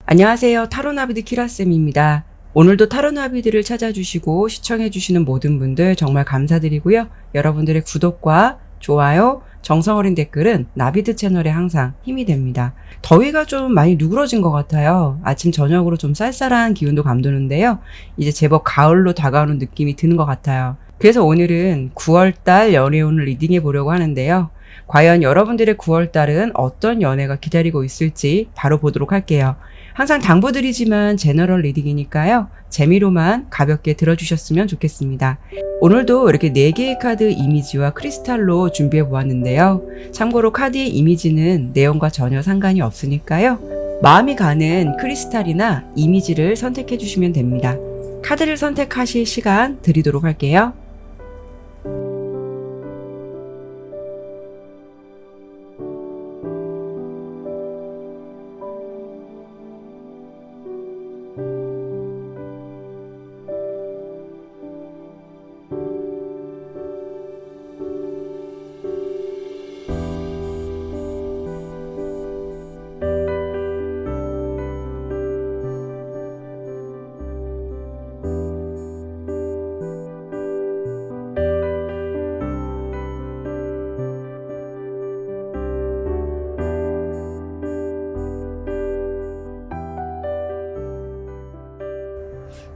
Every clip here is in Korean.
안녕하세요. 타로나비드 키라쌤입니다. 오늘도 타로나비드를 찾아주시고 시청해주시는 모든 분들 정말 감사드리고요. 여러분들의 구독과 좋아요, 정성어린 댓글은 나비드 채널에 항상 힘이 됩니다. 더위가 좀 많이 누그러진 것 같아요. 아침 저녁으로 좀 쌀쌀한 기운도 감도는데요. 이제 제법 가을로 다가오는 느낌이 드는 것 같아요. 그래서 오늘은 9월달 연애운을 리딩해 보려고 하는데요. 과연 여러분들의 9월달은 어떤 연애가 기다리고 있을지 바로 보도록 할게요. 항상 당부드리지만 제너럴 리딩이니까요. 재미로만 가볍게 들어주셨으면 좋겠습니다. 오늘도 이렇게 4개의 카드 이미지와 크리스탈로 준비해 보았는데요. 참고로 카드의 이미지는 내용과 전혀 상관이 없으니까요. 마음이 가는 크리스탈이나 이미지를 선택해 주시면 됩니다. 카드를 선택하실 시간 드리도록 할게요.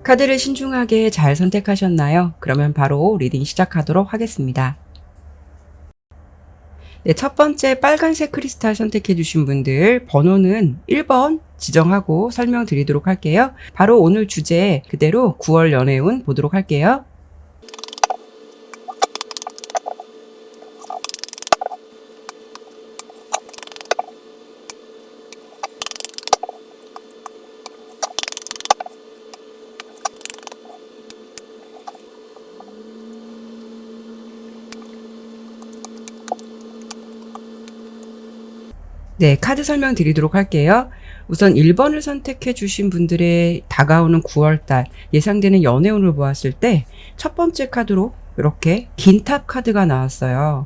카드를 신중하게 잘 선택하셨나요? 그러면 바로 리딩 시작하도록 하겠습니다. 네, 첫 번째 빨간색 크리스탈 선택해 주신 분들 번호는 1번 지정하고 설명드리도록 할게요. 바로 오늘 주제 그대로 9월 연애운 보도록 할게요. 네, 카드 설명 드리도록 할게요. 우선 1번을 선택해 주신 분들의 다가오는 9월달 예상되는 연애운을 보았을 때 첫 번째 카드로 이렇게 긴 탑 카드가 나왔어요.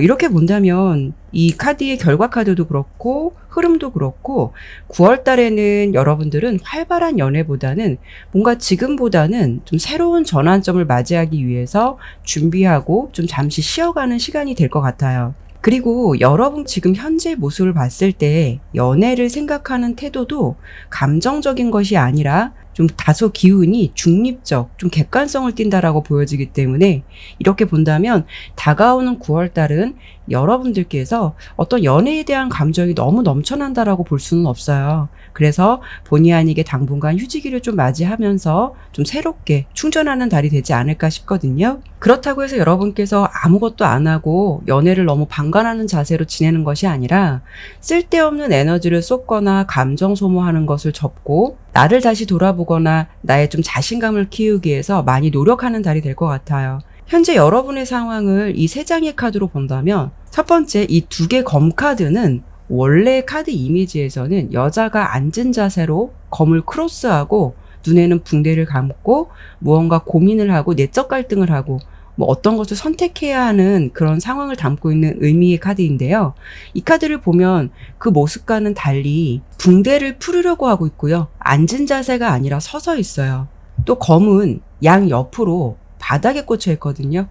이렇게 본다면 이 카드의 결과 카드도 그렇고 흐름도 그렇고 9월달에는 여러분들은 활발한 연애보다는 뭔가 지금보다는 좀 새로운 전환점을 맞이하기 위해서 준비하고 좀 잠시 쉬어가는 시간이 될 것 같아요. 그리고 여러분 지금 현재 모습을 봤을 때 연애를 생각하는 태도도 감정적인 것이 아니라 좀 다소 기운이 중립적, 좀 객관성을 띈다라고 보여지기 때문에 이렇게 본다면 다가오는 9월달은 여러분들께서 어떤 연애에 대한 감정이 너무 넘쳐난다라고 볼 수는 없어요. 그래서 본의 아니게 당분간 휴지기를 좀 맞이하면서 좀 새롭게 충전하는 달이 되지 않을까 싶거든요. 그렇다고 해서 여러분께서 아무것도 안 하고 연애를 너무 방관하는 자세로 지내는 것이 아니라 쓸데없는 에너지를 쏟거나 감정 소모하는 것을 접고 나를 다시 돌아보거나 나의 좀 자신감을 키우기 위해서 많이 노력하는 달이 될 것 같아요. 현재 여러분의 상황을 이 3장의 카드로 본다면 첫 번째 이 2개 검 카드는 원래 카드 이미지에서는 여자가 앉은 자세로 검을 크로스하고 눈에는 붕대를 감고 무언가 고민을 하고 내적 갈등을 하고 뭐 어떤 것을 선택해야 하는 그런 상황을 담고 있는 의미의 카드인데요. 이 카드를 보면 그 모습과는 달리 붕대를 풀으려고 하고 있고요. 앉은 자세가 아니라 서서 있어요. 또 검은 양 옆으로 바닥에 꽂혀 있거든요.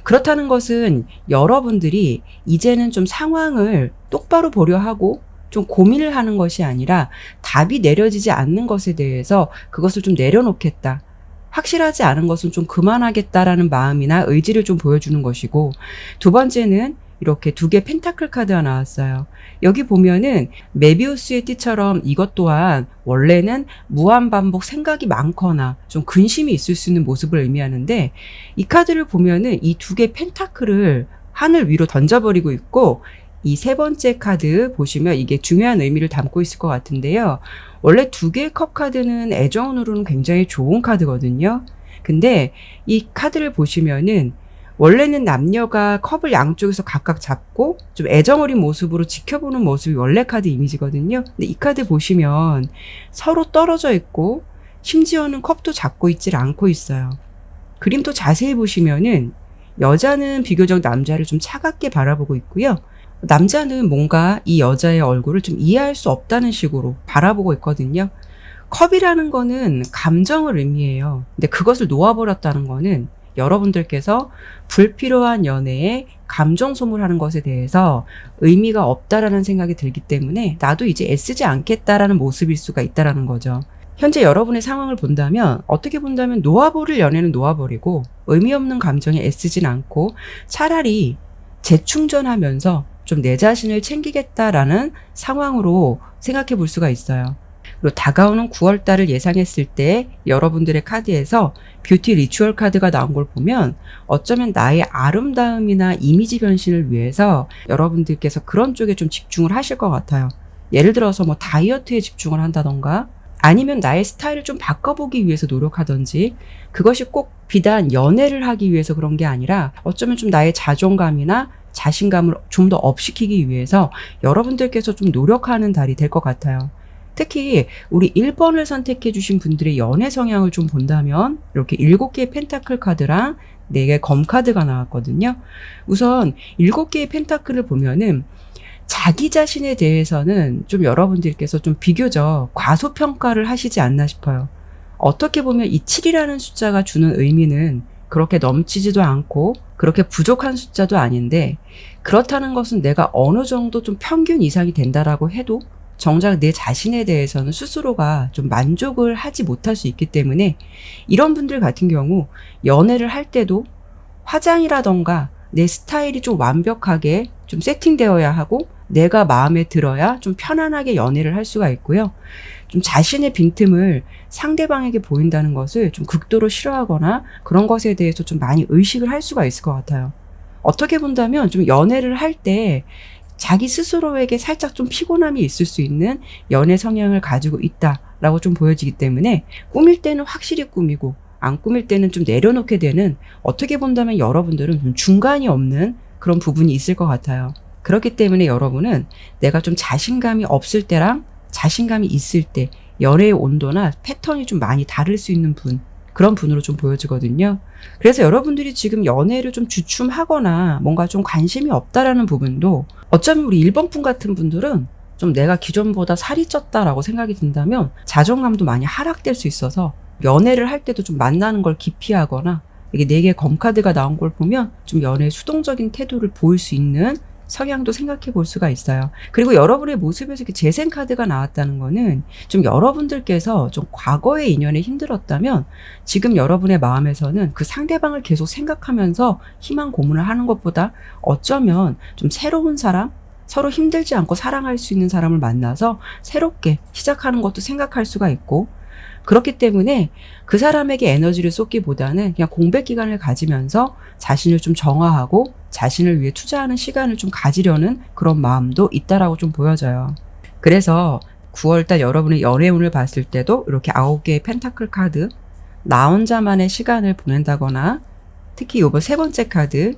그렇다는 것은 여러분들이 이제는 좀 상황을 똑바로 보려 하고 좀 고민을 하는 것이 아니라 답이 내려지지 않는 것에 대해서 그것을 좀 내려놓겠다. 확실하지 않은 것은 좀 그만하겠다라는 마음이나 의지를 좀 보여주는 것이고, 두 번째는 이렇게 2개 펜타클 카드가 나왔어요. 여기 보면은 메비우스의 띠처럼 이것 또한 원래는 무한반복 생각이 많거나 좀 근심이 있을 수 있는 모습을 의미하는데, 이 카드를 보면은 이 2개 펜타클을 하늘 위로 던져버리고 있고, 이 3번째 카드 보시면 이게 중요한 의미를 담고 있을 것 같은데요. 원래 2개의 컵 카드는 애정운으로는 굉장히 좋은 카드거든요. 근데 이 카드를 보시면은 원래는 남녀가 컵을 양쪽에서 각각 잡고 좀 애정 어린 모습으로 지켜보는 모습이 원래 카드 이미지거든요. 근데 이 카드 보시면 서로 떨어져 있고 심지어는 컵도 잡고 있질 않고 있어요. 그림도 자세히 보시면은 여자는 비교적 남자를 좀 차갑게 바라보고 있고요. 남자는 뭔가 이 여자의 얼굴을 좀 이해할 수 없다는 식으로 바라보고 있거든요. 컵이라는 거는 감정을 의미해요. 근데 그것을 놓아버렸다는 거는 여러분들께서 불필요한 연애에 감정 소모하는 것에 대해서 의미가 없다라는 생각이 들기 때문에 나도 이제 애쓰지 않겠다라는 모습일 수가 있다라는 거죠. 현재 여러분의 상황을 본다면, 어떻게 본다면 놓아버릴 연애는 놓아버리고 의미 없는 감정에 애쓰진 않고 차라리 재충전하면서 좀 내 자신을 챙기겠다라는 상황으로 생각해 볼 수가 있어요. 그리고 다가오는 9월달을 예상했을 때 여러분들의 카드에서 뷰티 리추얼 카드가 나온 걸 보면 어쩌면 나의 아름다움이나 이미지 변신을 위해서 여러분들께서 그런 쪽에 좀 집중을 하실 것 같아요. 예를 들어서 뭐 다이어트에 집중을 한다던가, 아니면 나의 스타일을 좀 바꿔보기 위해서 노력하던지, 그것이 꼭 비단 연애를 하기 위해서 그런 게 아니라 어쩌면 좀 나의 자존감이나 자신감을 좀 더 업시키기 위해서 여러분들께서 좀 노력하는 달이 될 것 같아요. 특히 우리 1번을 선택해 주신 분들의 연애 성향을 좀 본다면 이렇게 7개의 펜타클 카드랑 4개의 검 카드가 나왔거든요. 우선 7개의 펜타클을 보면은 자기 자신에 대해서는 좀 여러분들께서 좀 비교적 과소평가를 하시지 않나 싶어요. 어떻게 보면 이 7이라는 숫자가 주는 의미는 그렇게 넘치지도 않고 그렇게 부족한 숫자도 아닌데, 그렇다는 것은 내가 어느 정도 좀 평균 이상이 된다라고 해도 정작 내 자신에 대해서는 스스로가 좀 만족을 하지 못할 수 있기 때문에, 이런 분들 같은 경우 연애를 할 때도 화장이라던가 내 스타일이 좀 완벽하게 좀 세팅되어야 하고 내가 마음에 들어야 좀 편안하게 연애를 할 수가 있고요. 좀 자신의 빈틈을 상대방에게 보인다는 것을 좀 극도로 싫어하거나 그런 것에 대해서 좀 많이 의식을 할 수가 있을 것 같아요. 어떻게 본다면 좀 연애를 할 때 자기 스스로에게 살짝 좀 피곤함이 있을 수 있는 연애 성향을 가지고 있다라고 좀 보여지기 때문에, 꾸밀 때는 확실히 꾸미고 안 꾸밀 때는 좀 내려놓게 되는, 어떻게 본다면 여러분들은 좀 중간이 없는 그런 부분이 있을 것 같아요. 그렇기 때문에 여러분은 내가 좀 자신감이 없을 때랑 자신감이 있을 때 연애의 온도나 패턴이 좀 많이 다를 수 있는 분, 그런 분으로 좀 보여지거든요. 그래서 여러분들이 지금 연애를 좀 주춤하거나 뭔가 좀 관심이 없다라는 부분도, 어쩌면 우리 1번 분 같은 분들은 좀 내가 기존보다 살이 쪘다라고 생각이 든다면 자존감도 많이 하락될 수 있어서 연애를 할 때도 좀 만나는 걸 기피하거나, 이게 4개의 검카드가 나온 걸 보면 좀 연애에 수동적인 태도를 보일 수 있는 성향도 생각해 볼 수가 있어요. 그리고 여러분의 모습에서 이렇게 재생 카드가 나왔다는 거는 좀 여러분들께서 좀 과거의 인연에 힘들었다면 지금 여러분의 마음에서는 그 상대방을 계속 생각하면서 희망 고문을 하는 것보다 어쩌면 좀 새로운 사람, 서로 힘들지 않고 사랑할 수 있는 사람을 만나서 새롭게 시작하는 것도 생각할 수가 있고, 그렇기 때문에 그 사람에게 에너지를 쏟기보다는 그냥 공백 기간을 가지면서 자신을 좀 정화하고 자신을 위해 투자하는 시간을 좀 가지려는 그런 마음도 있다라고 좀 보여져요. 그래서 9월달 여러분의 연애운을 봤을 때도 이렇게 9개의 펜타클 카드, 나 혼자만의 시간을 보낸다거나, 특히 이번 3번째 카드,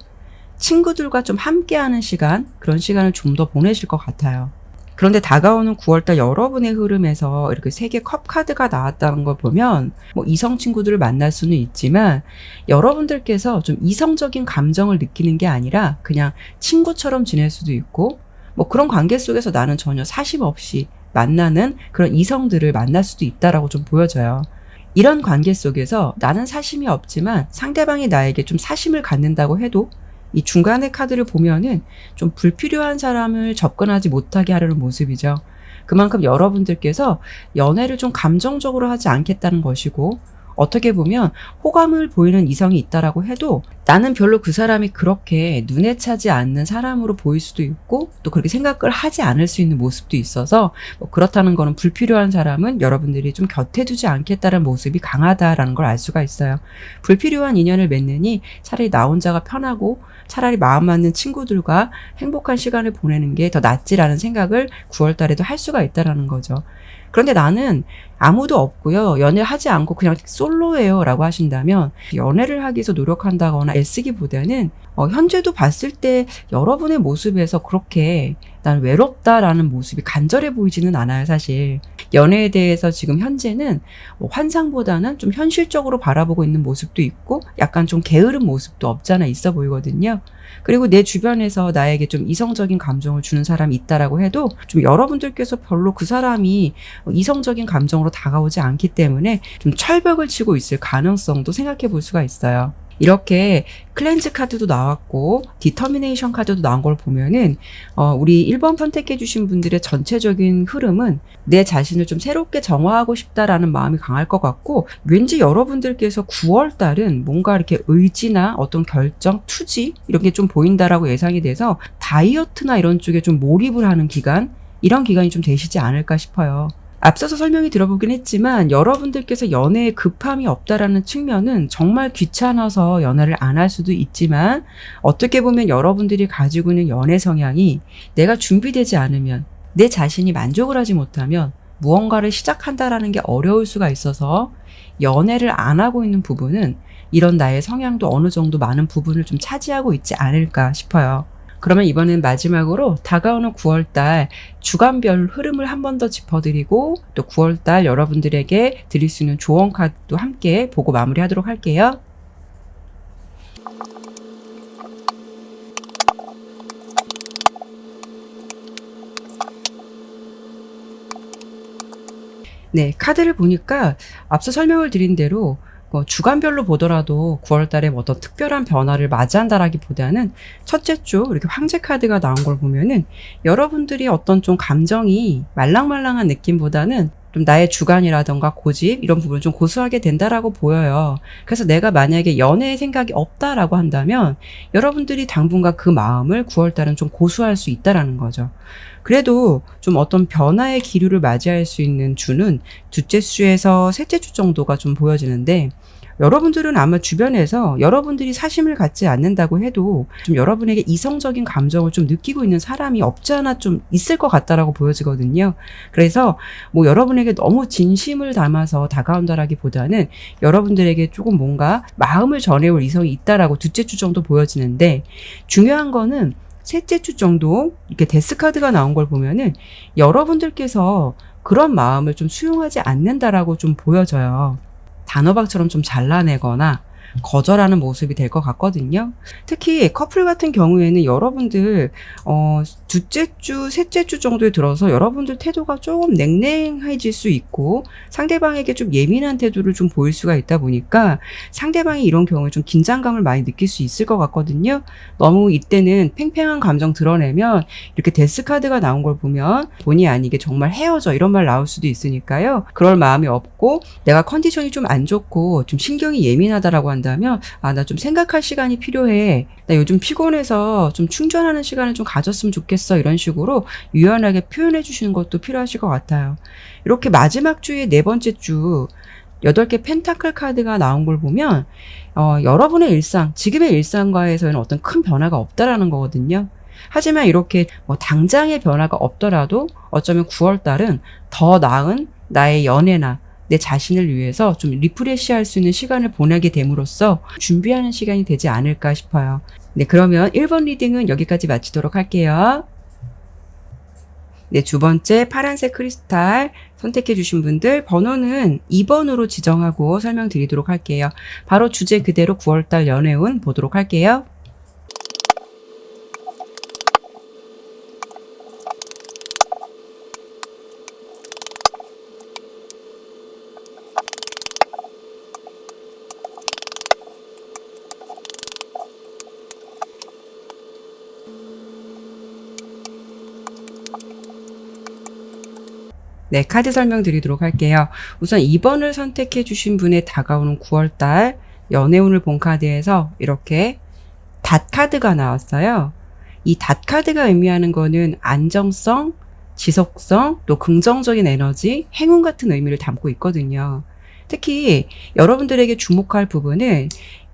친구들과 좀 함께하는 시간, 그런 시간을 좀 더 보내실 것 같아요. 그런데 다가오는 9월달 여러분의 흐름에서 이렇게 3개 컵 카드가 나왔다는 걸 보면 뭐 이성 친구들을 만날 수는 있지만 여러분들께서 좀 이성적인 감정을 느끼는 게 아니라 그냥 친구처럼 지낼 수도 있고, 뭐 그런 관계 속에서 나는 전혀 사심 없이 만나는 그런 이성들을 만날 수도 있다라고 좀 보여져요. 이런 관계 속에서 나는 사심이 없지만 상대방이 나에게 좀 사심을 갖는다고 해도 이 중간의 카드를 보면은 좀 불필요한 사람을 접근하지 못하게 하려는 모습이죠. 그만큼 여러분들께서 연애를 좀 감정적으로 하지 않겠다는 것이고, 어떻게 보면 호감을 보이는 이성이 있다라고 해도 나는 별로 그 사람이 그렇게 눈에 차지 않는 사람으로 보일 수도 있고, 또 그렇게 생각을 하지 않을 수 있는 모습도 있어서, 뭐 그렇다는 거는 불필요한 사람은 여러분들이 좀 곁에 두지 않겠다는 모습이 강하다라는 걸 알 수가 있어요. 불필요한 인연을 맺느니 차라리 나 혼자가 편하고 차라리 마음 맞는 친구들과 행복한 시간을 보내는 게 더 낫지라는 생각을 9월 달에도 할 수가 있다라는 거죠. 그런데 나는 아무도 없고요, 연애하지 않고 그냥 솔로예요 라고 하신다면, 연애를 하기 위해서 노력한다거나 애쓰기보다는 현재도 봤을 때 여러분의 모습에서 그렇게 난 외롭다라는 모습이 간절해 보이지는 않아요, 사실. 연애에 대해서 지금 현재는 뭐 환상보다는 좀 현실적으로 바라보고 있는 모습도 있고 약간 좀 게으른 모습도 없잖아 있어 보이거든요. 그리고 내 주변에서 나에게 좀 이성적인 감정을 주는 사람이 있다라고 해도 좀 여러분들께서 별로 그 사람이 이성적인 감정으로 다가오지 않기 때문에 좀 철벽을 치고 있을 가능성도 생각해 볼 수가 있어요. 이렇게 클렌즈 카드도 나왔고 디터미네이션 카드도 나온 걸 보면은 우리 1번 선택해 주신 분들의 전체적인 흐름은 내 자신을 좀 새롭게 정화하고 싶다라는 마음이 강할 것 같고, 왠지 여러분들께서 9월 달은 뭔가 이렇게 의지나 어떤 결정, 투지 이런 게 좀 보인다라고 예상이 돼서 다이어트나 이런 쪽에 좀 몰입을 하는 기간, 이런 기간이 좀 되시지 않을까 싶어요. 앞서서 설명이 들어보긴 했지만 여러분들께서 연애에 급함이 없다라는 측면은 정말 귀찮아서 연애를 안 할 수도 있지만, 어떻게 보면 여러분들이 가지고 있는 연애 성향이 내가 준비되지 않으면, 내 자신이 만족을 하지 못하면 무언가를 시작한다라는 게 어려울 수가 있어서 연애를 안 하고 있는 부분은 이런 나의 성향도 어느 정도 많은 부분을 좀 차지하고 있지 않을까 싶어요. 그러면 이번엔 마지막으로 다가오는 9월달 주간별 흐름을 한 번 더 짚어드리고, 또 9월달 여러분들에게 드릴 수 있는 조언 카드도 함께 보고 마무리하도록 할게요. 네, 카드를 보니까 앞서 설명을 드린 대로 주간별로 보더라도 9월 달에 뭐 어떤 특별한 변화를 맞이한다라기보다는 첫째 주 이렇게 황제 카드가 나온 걸 보면은 여러분들이 어떤 좀 감정이 말랑말랑한 느낌보다는 좀 나의 주관이라던가 고집 이런 부분을 좀 고수하게 된다라고 보여요. 그래서 내가 만약에 연애의 생각이 없다라고 한다면 여러분들이 당분간 그 마음을 9월 달은 좀 고수할 수 있다라는 거죠. 그래도 좀 어떤 변화의 기류를 맞이할 수 있는 주는 둘째 주에서 셋째 주 정도가 좀 보여지는데, 여러분들은 아마 주변에서 여러분들이 사심을 갖지 않는다고 해도 좀 여러분에게 이성적인 감정을 좀 느끼고 있는 사람이 없지 않아 좀 있을 것 같다라고 보여지거든요. 그래서 뭐 여러분에게 너무 진심을 담아서 다가온다라기보다는 여러분들에게 조금 뭔가 마음을 전해올 이성이 있다라고 둘째 주 정도 보여지는데, 중요한 거는 셋째 주 정도 이렇게 데스 카드가 나온 걸 보면은 여러분들께서 그런 마음을 좀 수용하지 않는다라고 좀 보여져요. 단호박처럼 좀 잘라내거나 거절하는 모습이 될 것 같거든요. 특히 커플 같은 경우에는 여러분들 둘째 주, 셋째 주 정도에 들어서 여러분들 태도가 조금 냉랭해질 수 있고 상대방에게 좀 예민한 태도를 좀 보일 수가 있다 보니까 상대방이 이런 경우에 좀 긴장감을 많이 느낄 수 있을 것 같거든요. 너무 이때는 팽팽한 감정 드러내면 이렇게 데스 카드가 나온 걸 보면 본의 아니게 정말 헤어져 이런 말 나올 수도 있으니까요. 그럴 마음이 없고 내가 컨디션이 좀 안 좋고 좀 신경이 예민하다라고 한다면 나 좀 생각할 시간이 필요해. 나 요즘 피곤해서 좀 충전하는 시간을 좀 가졌으면 좋겠어. 이런 식으로 유연하게 표현해 주시는 것도 필요하실 것 같아요. 이렇게 마지막 주의 네 번째 주 8개 펜타클 카드가 나온 걸 보면 여러분의 일상, 지금의 일상과에서는 어떤 큰 변화가 없다라는 거거든요. 하지만 이렇게 뭐 당장의 변화가 없더라도 어쩌면 9월 달은 더 나은 나의 연애나 내 자신을 위해서 좀 리프레시할 수 있는 시간을 보내게 됨으로써 준비하는 시간이 되지 않을까 싶어요. 네, 그러면 1번 리딩은 여기까지 마치도록 할게요. 네, 두 번째 파란색 크리스탈 선택해 주신 분들 번호는 2번으로 지정하고 설명드리도록 할게요. 바로 주제 그대로 9월달 연애운 보도록 할게요. 네, 카드 설명드리도록 할게요. 우선 2번을 선택해 주신 분의 다가오는 9월달 연애운을 본 카드에서 이렇게 닷 카드가 나왔어요. 이 닷 카드가 의미하는 거는 안정성, 지속성, 또 긍정적인 에너지, 행운 같은 의미를 담고 있거든요. 특히 여러분들에게 주목할 부분은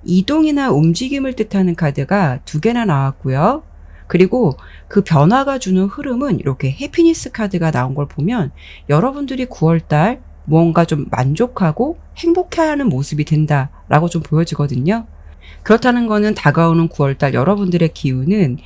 이동이나 움직임을 뜻하는 카드가 2개나 나왔고요. 그리고 그 변화가 주는 흐름은 이렇게 해피니스 카드가 나온 걸 보면 여러분들이 9월달 무언가 좀 만족하고 행복해하는 모습이 된다라고 좀 보여지거든요. 그렇다는 거는 다가오는 9월달 여러분들의 기운은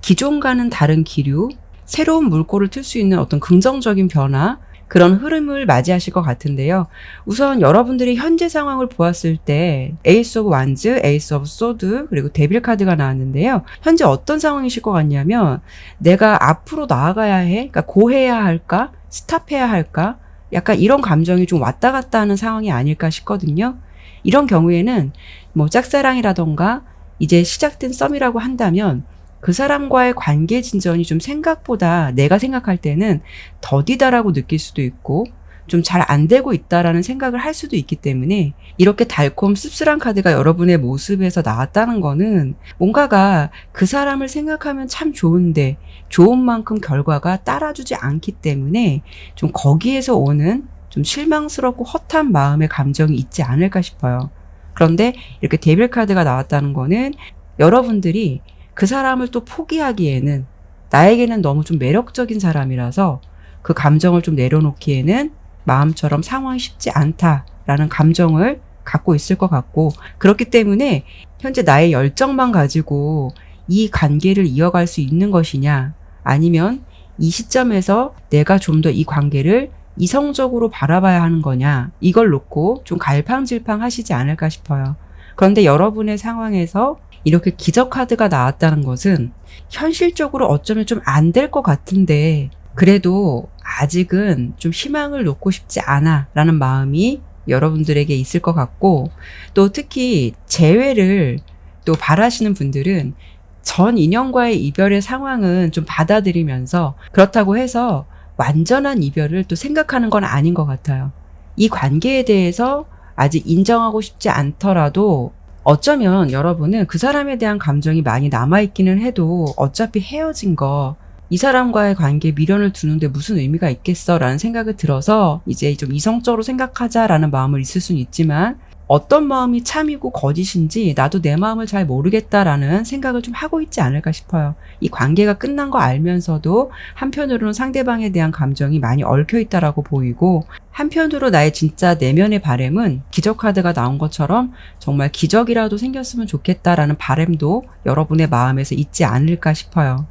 기존과는 다른 기류, 새로운 물꼬를 틀 수 있는 어떤 긍정적인 변화, 그런 흐름을 맞이하실 것 같은데요. 우선 여러분들이 현재 상황을 보았을 때 에이스 오브 완즈, 에이스 오브 소드, 그리고 데빌 카드가 나왔는데요. 현재 어떤 상황이실 것 같냐면 내가 앞으로 나아가야 해? 그러니까 고해야 할까? 스탑해야 할까? 약간 이런 감정이 좀 왔다 갔다 하는 상황이 아닐까 싶거든요. 이런 경우에는 뭐 짝사랑이라던가 이제 시작된 썸이라고 한다면 그 사람과의 관계 진전이 좀 생각보다 내가 생각할 때는 더디다라고 느낄 수도 있고 좀 잘 안 되고 있다라는 생각을 할 수도 있기 때문에 이렇게 달콤 씁쓸한 카드가 여러분의 모습에서 나왔다는 거는 뭔가가 그 사람을 생각하면 참 좋은데 좋은 만큼 결과가 따라주지 않기 때문에 좀 거기에서 오는 좀 실망스럽고 허탄 마음의 감정이 있지 않을까 싶어요. 그런데 이렇게 데빌 카드가 나왔다는 거는 여러분들이 그 사람을 또 포기하기에는 나에게는 너무 좀 매력적인 사람이라서 그 감정을 좀 내려놓기에는 마음처럼 상황이 쉽지 않다라는 감정을 갖고 있을 것 같고, 그렇기 때문에 현재 나의 열정만 가지고 이 관계를 이어갈 수 있는 것이냐, 아니면 이 시점에서 내가 좀 더 이 관계를 이성적으로 바라봐야 하는 거냐, 이걸 놓고 좀 갈팡질팡 하시지 않을까 싶어요. 그런데 여러분의 상황에서 이렇게 기적 카드가 나왔다는 것은 현실적으로 어쩌면 좀 안 될 것 같은데 그래도 아직은 좀 희망을 놓고 싶지 않아 라는 마음이 여러분들에게 있을 것 같고, 또 특히 재회를 또 바라시는 분들은 전 인연과의 이별의 상황은 좀 받아들이면서 그렇다고 해서 완전한 이별을 또 생각하는 건 아닌 것 같아요. 이 관계에 대해서 아직 인정하고 싶지 않더라도 어쩌면 여러분은 그 사람에 대한 감정이 많이 남아있기는 해도 어차피 헤어진 거 이 사람과의 관계에 미련을 두는데 무슨 의미가 있겠어 라는 생각이 들어서 이제 좀 이성적으로 생각하자라는 마음을 있을 수는 있지만 어떤 마음이 참이고 거짓인지 나도 내 마음을 잘 모르겠다라는 생각을 좀 하고 있지 않을까 싶어요. 이 관계가 끝난 거 알면서도 한편으로는 상대방에 대한 감정이 많이 얽혀 있다라고 보이고, 한편으로 나의 진짜 내면의 바람은 기적 카드가 나온 것처럼 정말 기적이라도 생겼으면 좋겠다라는 바람도 여러분의 마음에서 있지 않을까 싶어요.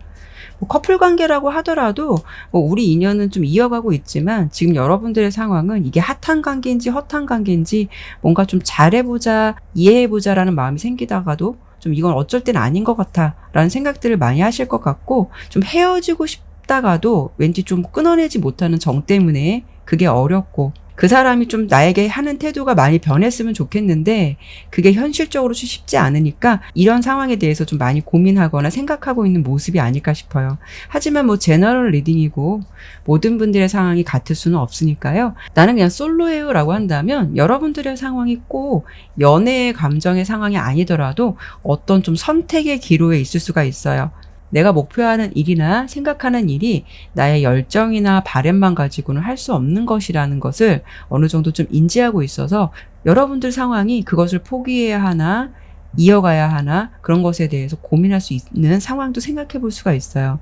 뭐 커플 관계라고 하더라도 뭐 우리 인연은 좀 이어가고 있지만 지금 여러분들의 상황은 이게 핫한 관계인지 허탄 관계인지 뭔가 좀 잘해보자, 이해해보자라는 마음이 생기다가도 좀 이건 어쩔 땐 아닌 것 같아 라는 생각들을 많이 하실 것 같고, 좀 헤어지고 싶다가도 왠지 좀 끊어내지 못하는 정 때문에 그게 어렵고, 그 사람이 좀 나에게 하는 태도가 많이 변했으면 좋겠는데 그게 현실적으로 쉽지 않으니까 이런 상황에 대해서 좀 많이 고민하거나 생각하고 있는 모습이 아닐까 싶어요. 하지만 뭐 제너럴 리딩이고 모든 분들의 상황이 같을 수는 없으니까요. 나는 그냥 솔로예요 라고 한다면 여러분들의 상황이 꼭 연애의 감정의 상황이 아니더라도 어떤 좀 선택의 기로에 있을 수가 있어요. 내가 목표하는 일이나 생각하는 일이 나의 열정이나 바램만 가지고는 할 수 없는 것이라는 것을 어느 정도 좀 인지하고 있어서 여러분들 상황이 그것을 포기해야 하나 이어가야 하나 그런 것에 대해서 고민할 수 있는 상황도 생각해 볼 수가 있어요.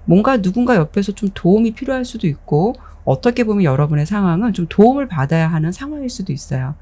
뭔가 누군가 옆에서 좀 도움이 필요할 수도 있고, 어떻게 보면 여러분의 상황은 좀 도움을 받아야 하는 상황일 수도 있어요.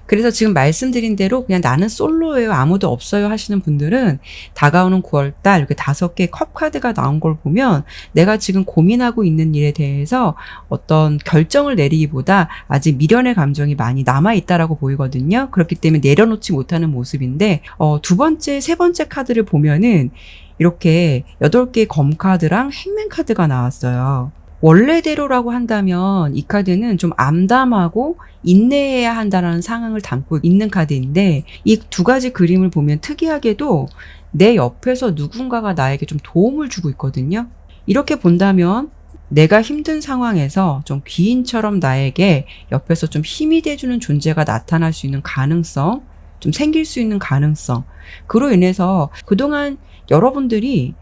그래서 지금 말씀드린 대로 그냥 나는 솔로예요, 아무도 없어요 하시는 분들은 다가오는 9월달 이렇게 5개의 컵 카드가 나온 걸 보면 내가 지금 고민하고 있는 일에 대해서 어떤 결정을 내리기보다 아직 미련의 감정이 많이 남아있다라고 보이거든요. 그렇기 때문에 내려놓지 못하는 모습인데, 두 번째, 세 번째 카드를 보면은 이렇게 8개의 검 카드랑 행맨 카드가 나왔어요. 원래대로라고 한다면 이 카드는 좀 암담하고 인내해야 한다는 상황을 담고 있는 카드인데, 이 두 가지 그림을 보면 특이하게도 내 옆에서 누군가가 나에게 좀 도움을 주고 있거든요. 이렇게 본다면 내가 힘든 상황에서 좀 귀인처럼 나에게 옆에서 좀 힘이 돼주는 존재가 나타날 수 있는 가능성, 좀 생길 수 있는 가능성, 그로 인해서 그동안 여러분들이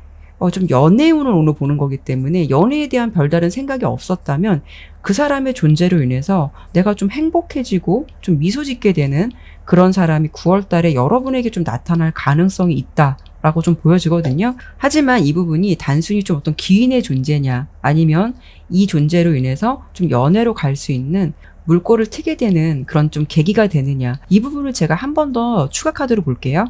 좀 연애운을 오늘 보는 거기 때문에 연애에 대한 별다른 생각이 없었다면 그 사람의 존재로 인해서 내가 좀 행복해지고 좀 미소 짓게 되는 그런 사람이 9월 달에 여러분에게 좀 나타날 가능성이 있다라고 좀 보여지거든요. 하지만 이 부분이 단순히 좀 어떤 기인의 존재냐, 아니면 이 존재로 인해서 좀 연애로 갈 수 있는 물꼬를 트게 되는 그런 좀 계기가 되느냐, 이 부분을 제가 한 번 더 추가 카드로 볼게요.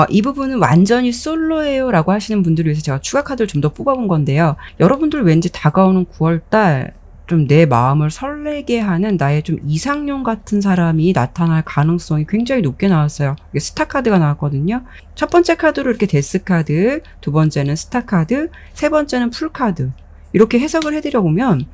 이 부분은 완전히 솔로예요 라고 하시는 분들을 위해서 제가 추가 카드를 좀 더 뽑아본 건데요. 여러분들 왠지 다가오는 9월달 좀 내 마음을 설레게 하는 나의 좀 이상형 같은 사람이 나타날 가능성이 굉장히 높게 나왔어요. 이게 스타 카드가 나왔거든요. 첫 번째 카드로 이렇게 데스 카드, 두 번째는 스타 카드, 세 번째는 풀 카드. 이렇게 해석을 해드려 보면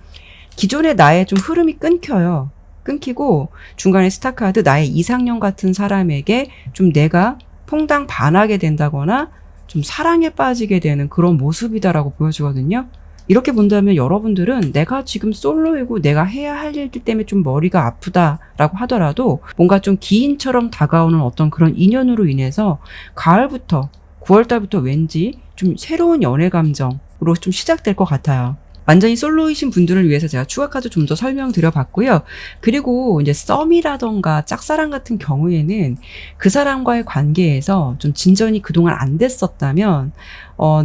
기존의 나의 좀 흐름이 끊겨요. 끊기고 중간에 스타 카드, 나의 이상형 같은 사람에게 좀 내가 퐁당 반하게 된다거나 좀 사랑에 빠지게 되는 그런 모습이다라고 보여주거든요. 이렇게 본다면 여러분들은 내가 지금 솔로이고 내가 해야 할 일들 때문에 좀 머리가 아프다라고 하더라도 뭔가 좀 기인처럼 다가오는 어떤 그런 인연으로 인해서 가을부터 9월달부터 왠지 좀 새로운 연애 감정으로 좀 시작될 것 같아요. 완전히 솔로이신 분들을 위해서 제가 추가 카드 좀 더 설명드려 봤고요. 그리고 이제 썸이라던가 짝사랑 같은 경우에는 그 사람과의 관계에서 좀 진전이 그동안 안 됐었다면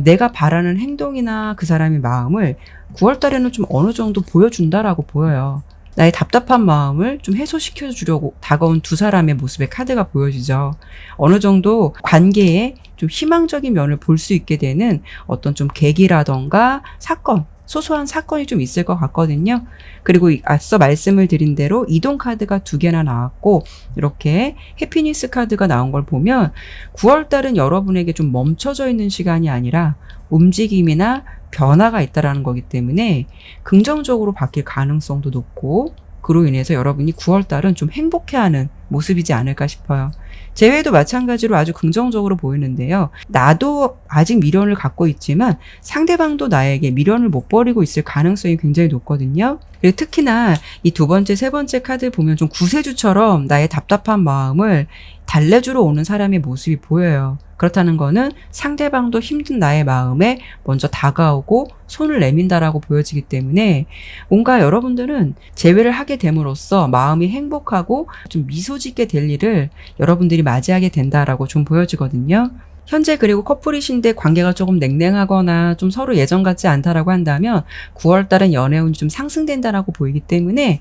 내가 바라는 행동이나 그 사람의 마음을 9월 달에는 좀 어느 정도 보여준다라고 보여요. 나의 답답한 마음을 좀 해소시켜 주려고 다가온 두 사람의 모습의 카드가 보여지죠. 어느 정도 관계에 좀 희망적인 면을 볼 수 있게 되는 어떤 좀 계기라던가 사건, 소소한 사건이 좀 있을 것 같거든요. 그리고 앞서 말씀을 드린 대로 이동 카드가 2개나 나왔고 이렇게 해피니스 카드가 나온 걸 보면 9월달은 여러분에게 좀 멈춰져 있는 시간이 아니라 움직임이나 변화가 있다라는 거기 때문에 긍정적으로 바뀔 가능성도 높고 그로 인해서 여러분이 9월달은 좀 행복해하는 모습이지 않을까 싶어요. 재회도 마찬가지로 아주 긍정적으로 보이는데요. 나도 아직 미련을 갖고 있지만 상대방도 나에게 미련을 못 버리고 있을 가능성이 굉장히 높거든요. 그리고 특히나 이 두 번째, 세 번째 카드 보면 좀 구세주처럼 나의 답답한 마음을 달래주러 오는 사람의 모습이 보여요. 그렇다는 거는 상대방도 힘든 나의 마음에 먼저 다가오고 손을 내민다라고 보여지기 때문에 뭔가 여러분들은 재회를 하게 됨으로써 마음이 행복하고 좀 미소 짓게 될 일을 여러분들이 맞이하게 된다라고 좀 보여지거든요. 현재 그리고 커플이신데 관계가 조금 냉랭하거나 좀 서로 예전 같지 않다라고 한다면 9월달은 연애운이 좀 상승된다라고 보이기 때문에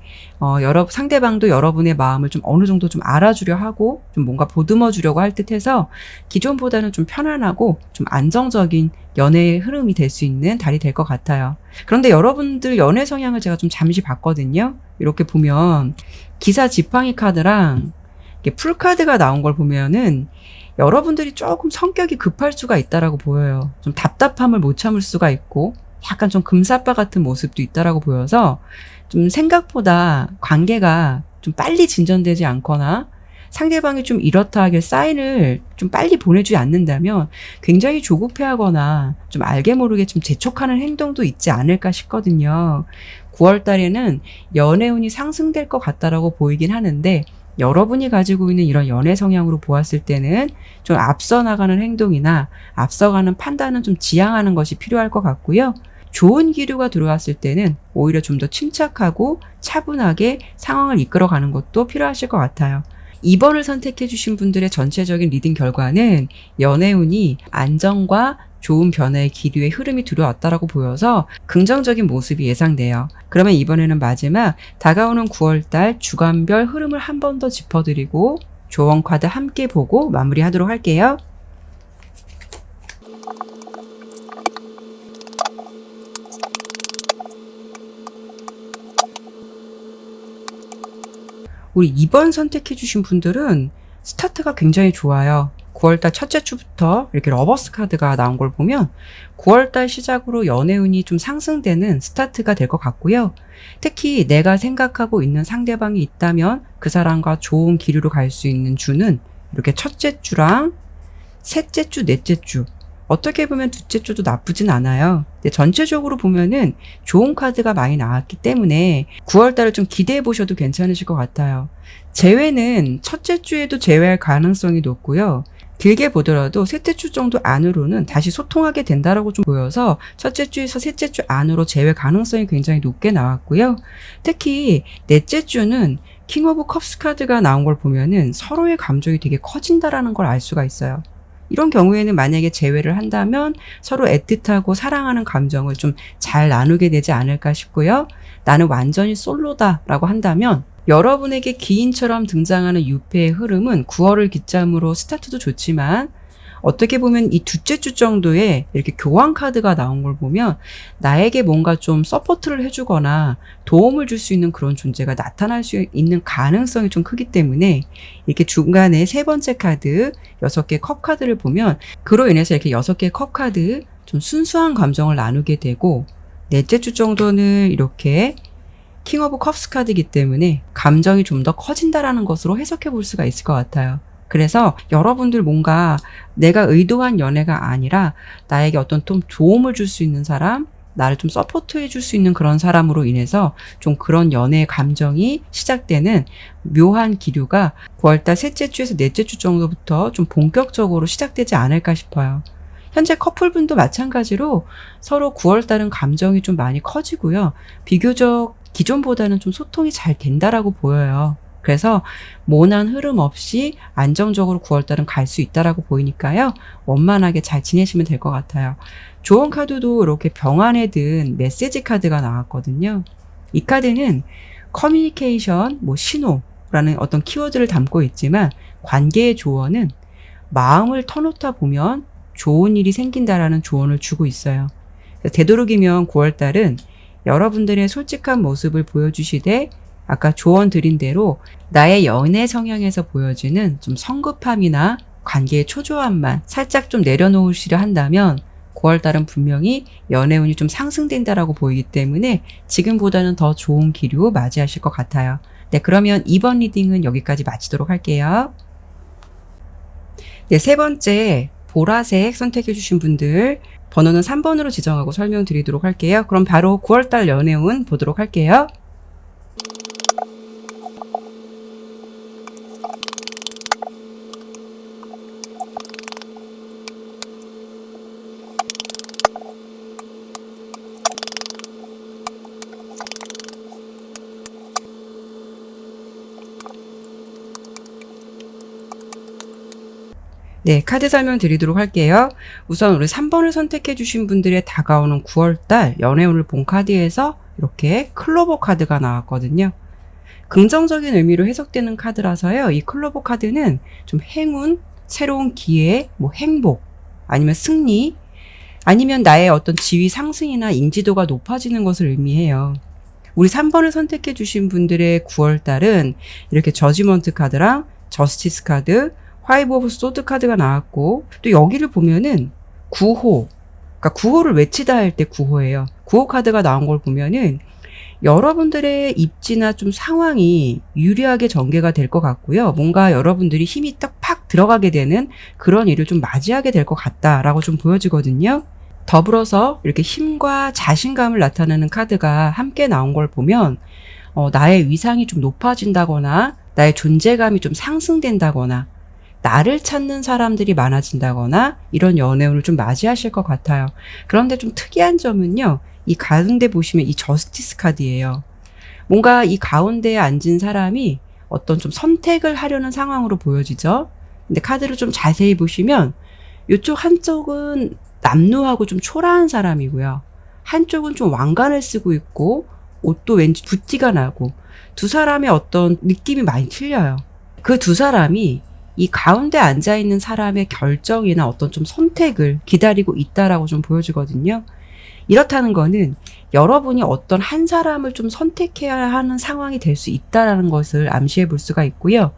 상대방도 여러분의 마음을 좀 어느 정도 좀 알아주려 하고 좀 뭔가 보듬어 주려고 할 듯해서 기존보다는 좀 편안하고 좀 안정적인 연애의 흐름이 될 수 있는 달이 될 것 같아요. 그런데 여러분들 연애 성향을 제가 좀 잠시 봤거든요. 이렇게 보면 기사 지팡이 카드랑 풀 카드가 나온 걸 보면은 여러분들이 조금 성격이 급할 수가 있다라고 보여요. 좀 답답함을 못 참을 수가 있고 약간 좀 금사빠 같은 모습도 있다라고 보여서 좀 생각보다 관계가 좀 빨리 진전되지 않거나 상대방이 좀 이렇다 하길 사인을 좀 빨리 보내주지 않는다면 굉장히 조급해하거나 좀 알게 모르게 좀 재촉하는 행동도 있지 않을까 싶거든요. 9월 달에는 연애운이 상승될 것 같다라고 보이긴 하는데 여러분이 가지고 있는 이런 연애 성향으로 보았을 때는 좀 앞서 나가는 행동이나 앞서가는 판단은 좀 지양하는 것이 필요할 것 같고요. 좋은 기류가 들어왔을 때는 오히려 좀 더 침착하고 차분하게 상황을 이끌어가는 것도 필요하실 것 같아요. 2번을 선택해 주신 분들의 전체적인 리딩 결과는 연애운이 안정과 좋은 변화의 기류의 흐름이 들어왔다라고 보여서 긍정적인 모습이 예상돼요. 그러면 이번에는 마지막 다가오는 9월달 주간별 흐름을 한 번 더 짚어드리고 조언 카드 함께 보고 마무리하도록 할게요. 우리 2번 선택해 주신 분들은 스타트가 굉장히 좋아요. 9월달 첫째 주부터 이렇게 러버스 카드가 나온 걸 보면 9월달 시작으로 연애운이 좀 상승되는 스타트가 될 것 같고요. 특히 내가 생각하고 있는 상대방이 있다면 그 사람과 좋은 기류로 갈 수 있는 주는 이렇게 첫째 주랑 셋째 주, 넷째 주, 어떻게 보면 둘째 주도 나쁘진 않아요. 근데 전체적으로 보면은 좋은 카드가 많이 나왔기 때문에 9월달을 좀 기대해 보셔도 괜찮으실 것 같아요. 재회는 첫째 주에도 재회할 가능성이 높고요. 길게 보더라도 셋째 주 정도 안으로는 다시 소통하게 된다라고 좀 보여서 첫째 주에서 셋째 주 안으로 재회 가능성이 굉장히 높게 나왔고요. 특히 넷째 주는 킹 오브 컵스 카드가 나온 걸 보면은 서로의 감정이 되게 커진다라는 걸 알 수가 있어요. 이런 경우에는 만약에 재회를 한다면 서로 애틋하고 사랑하는 감정을 좀 잘 나누게 되지 않을까 싶고요. 나는 완전히 솔로다라고 한다면 여러분에게 기인처럼 등장하는 유패의 흐름은 9월을 기점으로 스타트도 좋지만 어떻게 보면 이 둘째 주 정도에 이렇게 교환 카드가 나온 걸 보면 나에게 뭔가 좀 서포트를 해주거나 도움을 줄 수 있는 그런 존재가 나타날 수 있는 가능성이 좀 크기 때문에 이렇게 중간에 세 번째 카드 6개 컵 카드를 보면 그로 인해서 이렇게 6개 컵 카드 좀 순수한 감정을 나누게 되고, 넷째 주 정도는 이렇게 킹 오브 컵스 카드이기 때문에 감정이 좀 더 커진다라는 것으로 해석해 볼 수가 있을 것 같아요. 그래서 여러분들 뭔가 내가 의도한 연애가 아니라 나에게 어떤 좀 도움을 줄 수 있는 사람, 나를 좀 서포트해 줄 수 있는 그런 사람으로 인해서 좀 그런 연애의 감정이 시작되는 묘한 기류가 9월달 셋째 주에서 넷째 주 정도부터 좀 본격적으로 시작되지 않을까 싶어요. 현재 커플분도 마찬가지로 서로 9월달은 감정이 좀 많이 커지고요. 비교적 기존보다는 좀 소통이 잘 된다라고 보여요. 그래서 모난 흐름 없이 안정적으로 9월달은 갈 수 있다라고 보이니까요. 원만하게 잘 지내시면 될 것 같아요. 조언 카드도 이렇게 병 안에 든 메시지 카드가 나왔거든요. 이 카드는 커뮤니케이션, 신호라는 어떤 키워드를 담고 있지만 관계의 조언은 마음을 터놓다 보면 좋은 일이 생긴다라는 조언을 주고 있어요. 되도록이면 9월달은 여러분들의 솔직한 모습을 보여주시되 아까 조언 드린 대로 나의 연애 성향에서 보여지는 좀 성급함이나 관계의 초조함만 살짝 좀 내려놓으시려 한다면 9월달은 분명히 연애운이 좀 상승된다라고 보이기 때문에 지금보다는 더 좋은 기류 맞이하실 것 같아요. 네, 그러면 이번 리딩은 여기까지 마치도록 할게요. 네, 세 번째 보라색 선택해 주신 분들 번호는 3번으로 지정하고 설명드리도록 할게요. 그럼 바로 9월달 연애운 보도록 할게요. 네, 카드 설명 드리도록 할게요. 우선 우리 3번을 선택해 주신 분들의 다가오는 9월달 연애운을 본 카드에서 이렇게 클로버 카드가 나왔거든요. 긍정적인 의미로 해석되는 카드라서요. 이 클로버 카드는 좀 행운, 새로운 기회, 행복, 아니면 승리, 아니면 나의 어떤 지위 상승이나 인지도가 높아지는 것을 의미해요. 우리 3번을 선택해 주신 분들의 9월달은 이렇게 저지먼트 카드랑 저스티스 카드, 파이브 오브 소드 카드가 나왔고, 또 여기를 보면은 구호, 그러니까 구호를 외치다 할 때 구호예요. 구호 카드가 나온 걸 보면은 여러분들의 입지나 좀 상황이 유리하게 전개가 될 것 같고요. 뭔가 여러분들이 힘이 딱 팍 들어가게 되는 그런 일을 좀 맞이하게 될 것 같다라고 좀 보여지거든요. 더불어서 이렇게 힘과 자신감을 나타내는 카드가 함께 나온 걸 보면 나의 위상이 좀 높아진다거나 나의 존재감이 좀 상승된다거나 나를 찾는 사람들이 많아진다거나 이런 연애운을 좀 맞이하실 것 같아요. 그런데 좀 특이한 점은요. 이 가운데 보시면 이 저스티스 카드예요. 뭔가 이 가운데에 앉은 사람이 어떤 좀 선택을 하려는 상황으로 보여지죠. 근데 카드를 좀 자세히 보시면 이쪽 한쪽은 남루하고 좀 초라한 사람이고요. 한쪽은 좀 왕관을 쓰고 있고 옷도 왠지 붓기가 나고 두 사람의 어떤 느낌이 많이 틀려요. 그 두 사람이 이 가운데 앉아있는 사람의 결정이나 어떤 좀 선택을 기다리고 있다라고 좀 보여주거든요. 이렇다는 거는 여러분이 어떤 한 사람을 좀 선택해야 하는 상황이 될 수 있다라는 것을 암시해 볼 수가 있고요.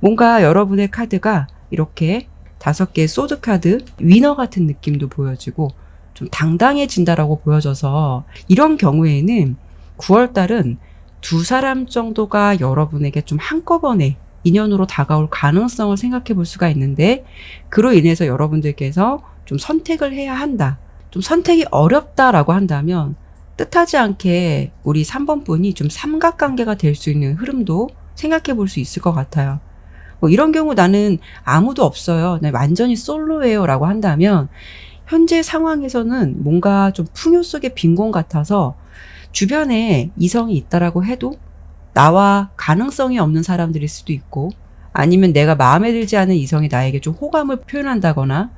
뭔가 여러분의 카드가 이렇게 5개의 소드 카드, 위너 같은 느낌도 보여지고 좀 당당해진다라고 보여져서 이런 경우에는 9월달은 두 사람 정도가 여러분에게 좀 한꺼번에 인연으로 다가올 가능성을 생각해 볼 수가 있는데 그로 인해서 여러분들께서 좀 선택을 해야 한다. 좀 선택이 어렵다라고 한다면 뜻하지 않게 우리 3번 분이 좀 삼각관계가 될 수 있는 흐름도 생각해 볼 수 있을 것 같아요. 이런 경우 나는 아무도 없어요. 나 완전히 솔로예요 라고 한다면 현재 상황에서는 뭔가 좀 풍요 속의 빈곤 같아서 주변에 이성이 있다라고 해도 나와 가능성이 없는 사람들일 수도 있고 아니면 내가 마음에 들지 않은 이성이 나에게 좀 호감을 표현한다거나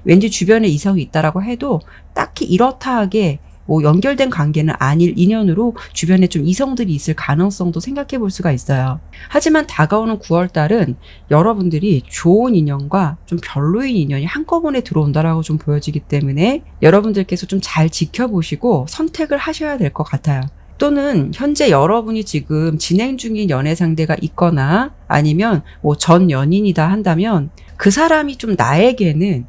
왠지 주변에 이성이 있다라고 해도 딱히 이렇다 하게 뭐 연결된 관계는 아닐 인연으로 주변에 좀 이성들이 있을 가능성도 생각해 볼 수가 있어요. 하지만 다가오는 9월달은 여러분들이 좋은 인연과 좀 별로인 인연이 한꺼번에 들어온다라고 좀 보여지기 때문에 여러분들께서 좀 잘 지켜보시고 선택을 하셔야 될 것 같아요. 또는 현재 여러분이 지금 진행 중인 연애 상대가 있거나 아니면 뭐 전 연인이다 한다면 그 사람이 좀 나에게는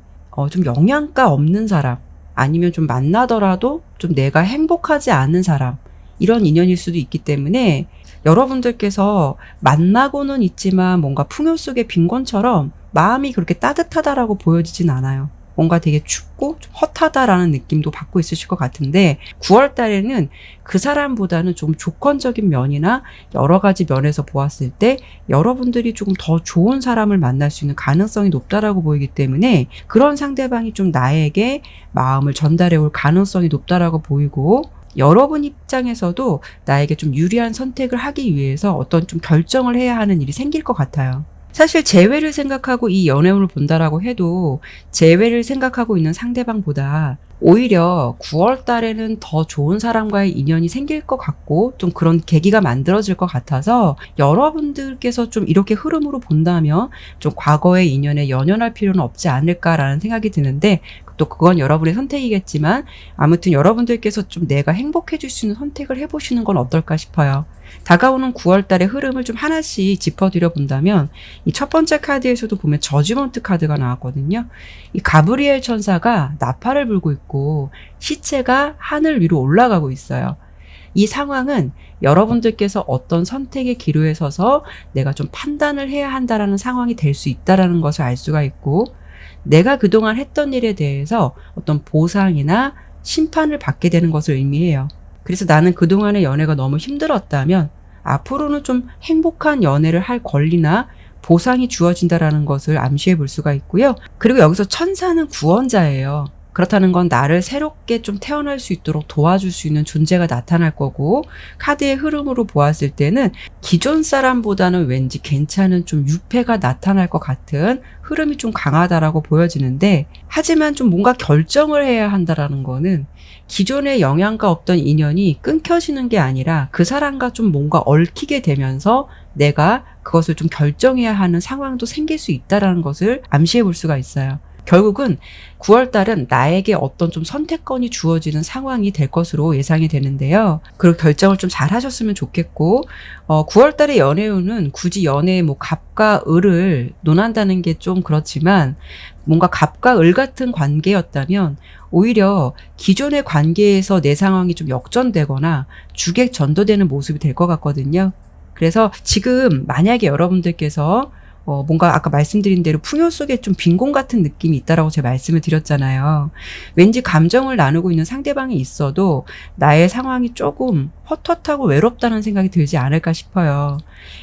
좀 영양가 없는 사람, 아니면 좀 만나더라도 좀 내가 행복하지 않은 사람, 이런 인연일 수도 있기 때문에 여러분들께서 만나고는 있지만 뭔가 풍요 속의 빈곤처럼 마음이 그렇게 따뜻하다라고 보여지진 않아요. 뭔가 되게 춥고 좀 헛하다라는 느낌도 받고 있으실 것 같은데 9월 달에는 그 사람보다는 좀 조건적인 면이나 여러 가지 면에서 보았을 때 여러분들이 조금 더 좋은 사람을 만날 수 있는 가능성이 높다라고 보이기 때문에 그런 상대방이 좀 나에게 마음을 전달해 올 가능성이 높다라고 보이고, 여러분 입장에서도 나에게 좀 유리한 선택을 하기 위해서 어떤 좀 결정을 해야 하는 일이 생길 것 같아요. 사실 재회를 생각하고 이 연애운을 본다라고 해도 재회를 생각하고 있는 상대방보다 오히려 9월 달에는 더 좋은 사람과의 인연이 생길 것 같고 좀 그런 계기가 만들어질 것 같아서 여러분들께서 좀 이렇게 흐름으로 본다면 좀 과거의 인연에 연연할 필요는 없지 않을까라는 생각이 드는데, 또 그건 여러분의 선택이겠지만 아무튼 여러분들께서 좀 내가 행복해질 수 있는 선택을 해보시는 건 어떨까 싶어요. 다가오는 9월 달의 흐름을 좀 하나씩 짚어드려 본다면 이 첫 번째 카드에서도 보면 저지먼트 카드가 나왔거든요. 이 가브리엘 천사가 나팔을 불고 있고 시체가 하늘 위로 올라가고 있어요. 이 상황은 여러분들께서 어떤 선택의 기로에 서서 내가 좀 판단을 해야 한다라는 상황이 될 수 있다라는 것을 알 수가 있고, 내가 그동안 했던 일에 대해서 어떤 보상이나 심판을 받게 되는 것을 의미해요. 그래서 나는 그동안의 연애가 너무 힘들었다면 앞으로는 좀 행복한 연애를 할 권리나 보상이 주어진다라는 것을 암시해 볼 수가 있고요. 그리고 여기서 천사는 구원자예요. 그렇다는 건 나를 새롭게 좀 태어날 수 있도록 도와줄 수 있는 존재가 나타날 거고, 카드의 흐름으로 보았을 때는 기존 사람보다는 왠지 괜찮은 좀 유패가 나타날 것 같은 흐름이 좀 강하다라고 보여지는데, 하지만 좀 뭔가 결정을 해야 한다라는 거는 기존에 영향가 없던 인연이 끊겨지는 게 아니라 그 사람과 좀 뭔가 얽히게 되면서 내가 그것을 좀 결정해야 하는 상황도 생길 수 있다라는 것을 암시해 볼 수가 있어요. 결국은 9월 달은 나에게 어떤 좀 선택권이 주어지는 상황이 될 것으로 예상이 되는데요. 그리고 결정을 좀 잘 하셨으면 좋겠고, 9월 달의 연애운은 굳이 연애의 뭐 갑과 을을 논한다는 게 좀 그렇지만 뭔가 갑과 을 같은 관계였다면 오히려 기존의 관계에서 내 상황이 좀 역전되거나 주객 전도되는 모습이 될 것 같거든요. 그래서 지금 만약에 여러분들께서 뭔가 아까 말씀드린 대로 풍요 속에 좀 빈곤 같은 느낌이 있다라고 제가 말씀을 드렸잖아요. 왠지 감정을 나누고 있는 상대방이 있어도 나의 상황이 조금 헛헛하고 외롭다는 생각이 들지 않을까 싶어요.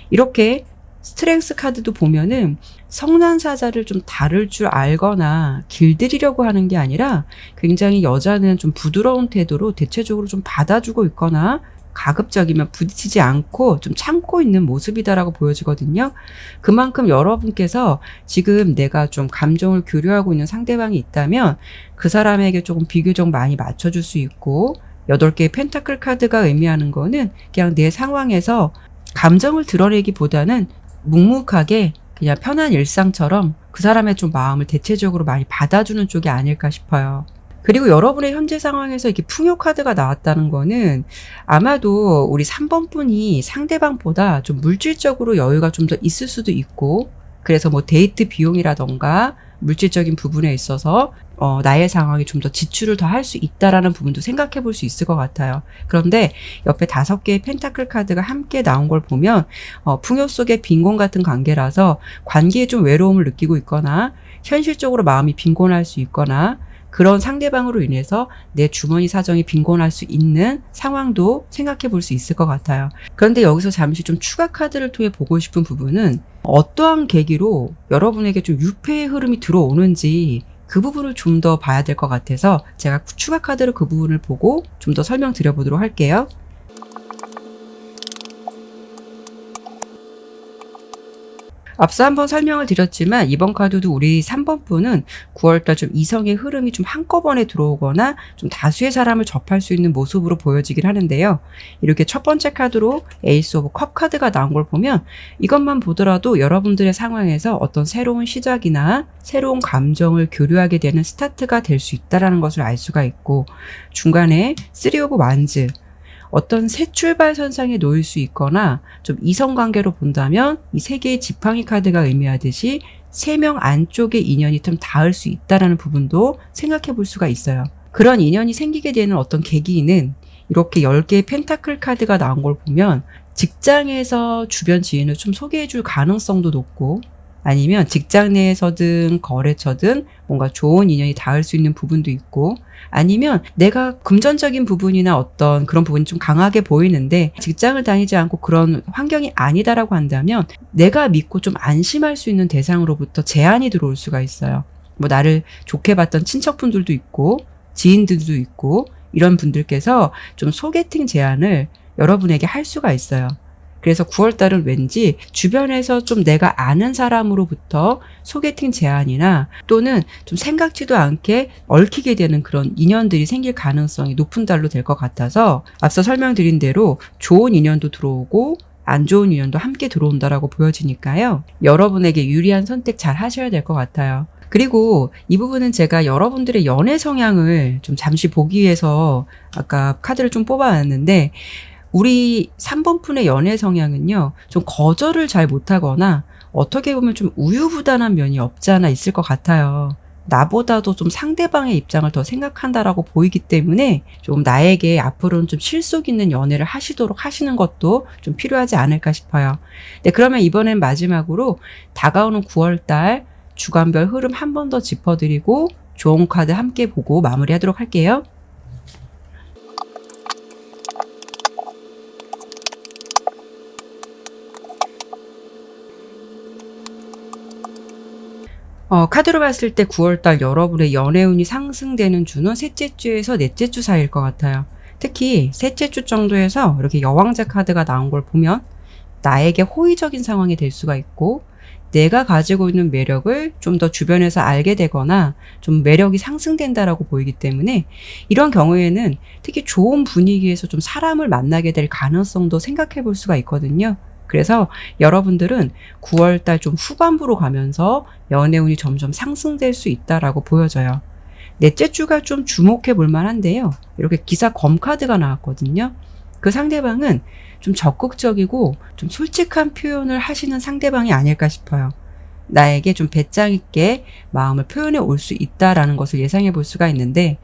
이렇게 스트렝스 카드도 보면은 성난사자를 좀 다룰 줄 알거나 길들이려고 하는 게 아니라 굉장히 여자는 좀 부드러운 태도로 대체적으로 좀 받아주고 있거나 가급적이면 부딪히지 않고 좀 참고 있는 모습이다라고 보여지거든요. 그만큼 여러분께서 지금 내가 좀 감정을 교류하고 있는 상대방이 있다면 그 사람에게 조금 비교적 많이 맞춰줄 수 있고, 8개의 펜타클 카드가 의미하는 거는 그냥 내 상황에서 감정을 드러내기보다는 묵묵하게 그냥 편한 일상처럼 그 사람의 좀 마음을 대체적으로 많이 받아주는 쪽이 아닐까 싶어요. 그리고 여러분의 현재 상황에서 이렇게 풍요 카드가 나왔다는 거는 아마도 우리 3번 분이 상대방보다 좀 물질적으로 여유가 좀 더 있을 수도 있고, 그래서 뭐 데이트 비용이라던가 물질적인 부분에 있어서 나의 상황이 좀 더 지출을 더 할 수 있다라는 부분도 생각해 볼 수 있을 것 같아요. 그런데 옆에 5개의 펜타클 카드가 함께 나온 걸 보면 풍요 속의 빈곤 같은 관계라서 관계에 좀 외로움을 느끼고 있거나 현실적으로 마음이 빈곤할 수 있거나 그런 상대방으로 인해서 내 주머니 사정이 빈곤할 수 있는 상황도 생각해 볼 수 있을 것 같아요. 그런데 여기서 잠시 좀 추가 카드를 통해 보고 싶은 부분은 어떠한 계기로 여러분에게 좀 유패의 흐름이 들어오는지 그 부분을 좀 더 봐야 될 것 같아서 제가 추가 카드로 그 부분을 보고 좀 더 설명드려 보도록 할게요. 앞서 한번 설명을 드렸지만 이번 카드도 우리 3번 분은 9월달 좀 이성의 흐름이 좀 한꺼번에 들어오거나 좀 다수의 사람을 접할 수 있는 모습으로 보여지긴 하는데요. 이렇게 첫 번째 카드로 에이스 오브 컵 카드가 나온 걸 보면 이것만 보더라도 여러분들의 상황에서 어떤 새로운 시작이나 새로운 감정을 교류하게 되는 스타트가 될 수 있다는 것을 알 수가 있고, 중간에 3 오브 완즈, 어떤 새 출발 선상에 놓일 수 있거나 좀 이성관계로 본다면 이 세 개의 지팡이 카드가 의미하듯이 3명 안쪽의 인연이 좀 닿을 수 있다는 부분도 생각해 볼 수가 있어요. 그런 인연이 생기게 되는 어떤 계기는 이렇게 10개의 펜타클 카드가 나온 걸 보면 직장에서 주변 지인을 좀 소개해 줄 가능성도 높고, 아니면 직장 내에서든 거래처든 뭔가 좋은 인연이 닿을 수 있는 부분도 있고, 아니면 내가 금전적인 부분이나 어떤 그런 부분이 좀 강하게 보이는데 직장을 다니지 않고 그런 환경이 아니다라고 한다면 내가 믿고 좀 안심할 수 있는 대상으로부터 제안이 들어올 수가 있어요. 뭐 나를 좋게 봤던 친척분들도 있고 지인들도 있고, 이런 분들께서 좀 소개팅 제안을 여러분에게 할 수가 있어요. 그래서 9월달은 왠지 주변에서 좀 내가 아는 사람으로부터 소개팅 제안이나 또는 좀 생각지도 않게 얽히게 되는 그런 인연들이 생길 가능성이 높은 달로 될 것 같아서, 앞서 설명드린 대로 좋은 인연도 들어오고 안 좋은 인연도 함께 들어온다라고 보여지니까요. 여러분에게 유리한 선택 잘 하셔야 될 것 같아요. 그리고 이 부분은 제가 여러분들의 연애 성향을 좀 잠시 보기 위해서 아까 카드를 좀 뽑아왔는데, 우리 3번 분의 연애 성향은요, 좀 거절을 잘 못하거나 어떻게 보면 좀 우유부단한 면이 없지 않아 있을 것 같아요. 나보다도 좀 상대방의 입장을 더 생각한다라고 보이기 때문에 좀 나에게 앞으로는 좀 실속 있는 연애를 하시도록 하시는 것도 좀 필요하지 않을까 싶어요. 네, 그러면 이번엔 마지막으로 다가오는 9월달 주간별 흐름 한 번 더 짚어드리고 좋은 카드 함께 보고 마무리하도록 할게요. 카드로 봤을 때 9월달 여러분의 연애운이 상승되는 주는 셋째 주에서 넷째 주 사이일 것 같아요. 특히 셋째 주 정도에서 이렇게 여왕자 카드가 나온 걸 보면 나에게 호의적인 상황이 될 수가 있고, 내가 가지고 있는 매력을 좀 더 주변에서 알게 되거나 좀 매력이 상승된다라고 보이기 때문에 이런 경우에는 특히 좋은 분위기에서 좀 사람을 만나게 될 가능성도 생각해 볼 수가 있거든요. 그래서 여러분들은 9월달 좀 후반부로 가면서 연애운이 점점 상승될 수 있다라고 보여져요. 넷째 주가 좀 주목해 볼 만한데요. 이렇게 기사 검 카드가 나왔거든요. 그 상대방은 좀 적극적이고 좀 솔직한 표현을 하시는 상대방이 아닐까 싶어요. 나에게 좀 배짱 있게 마음을 표현해 올 수 있다라는 것을 예상해 볼 수가 있는데,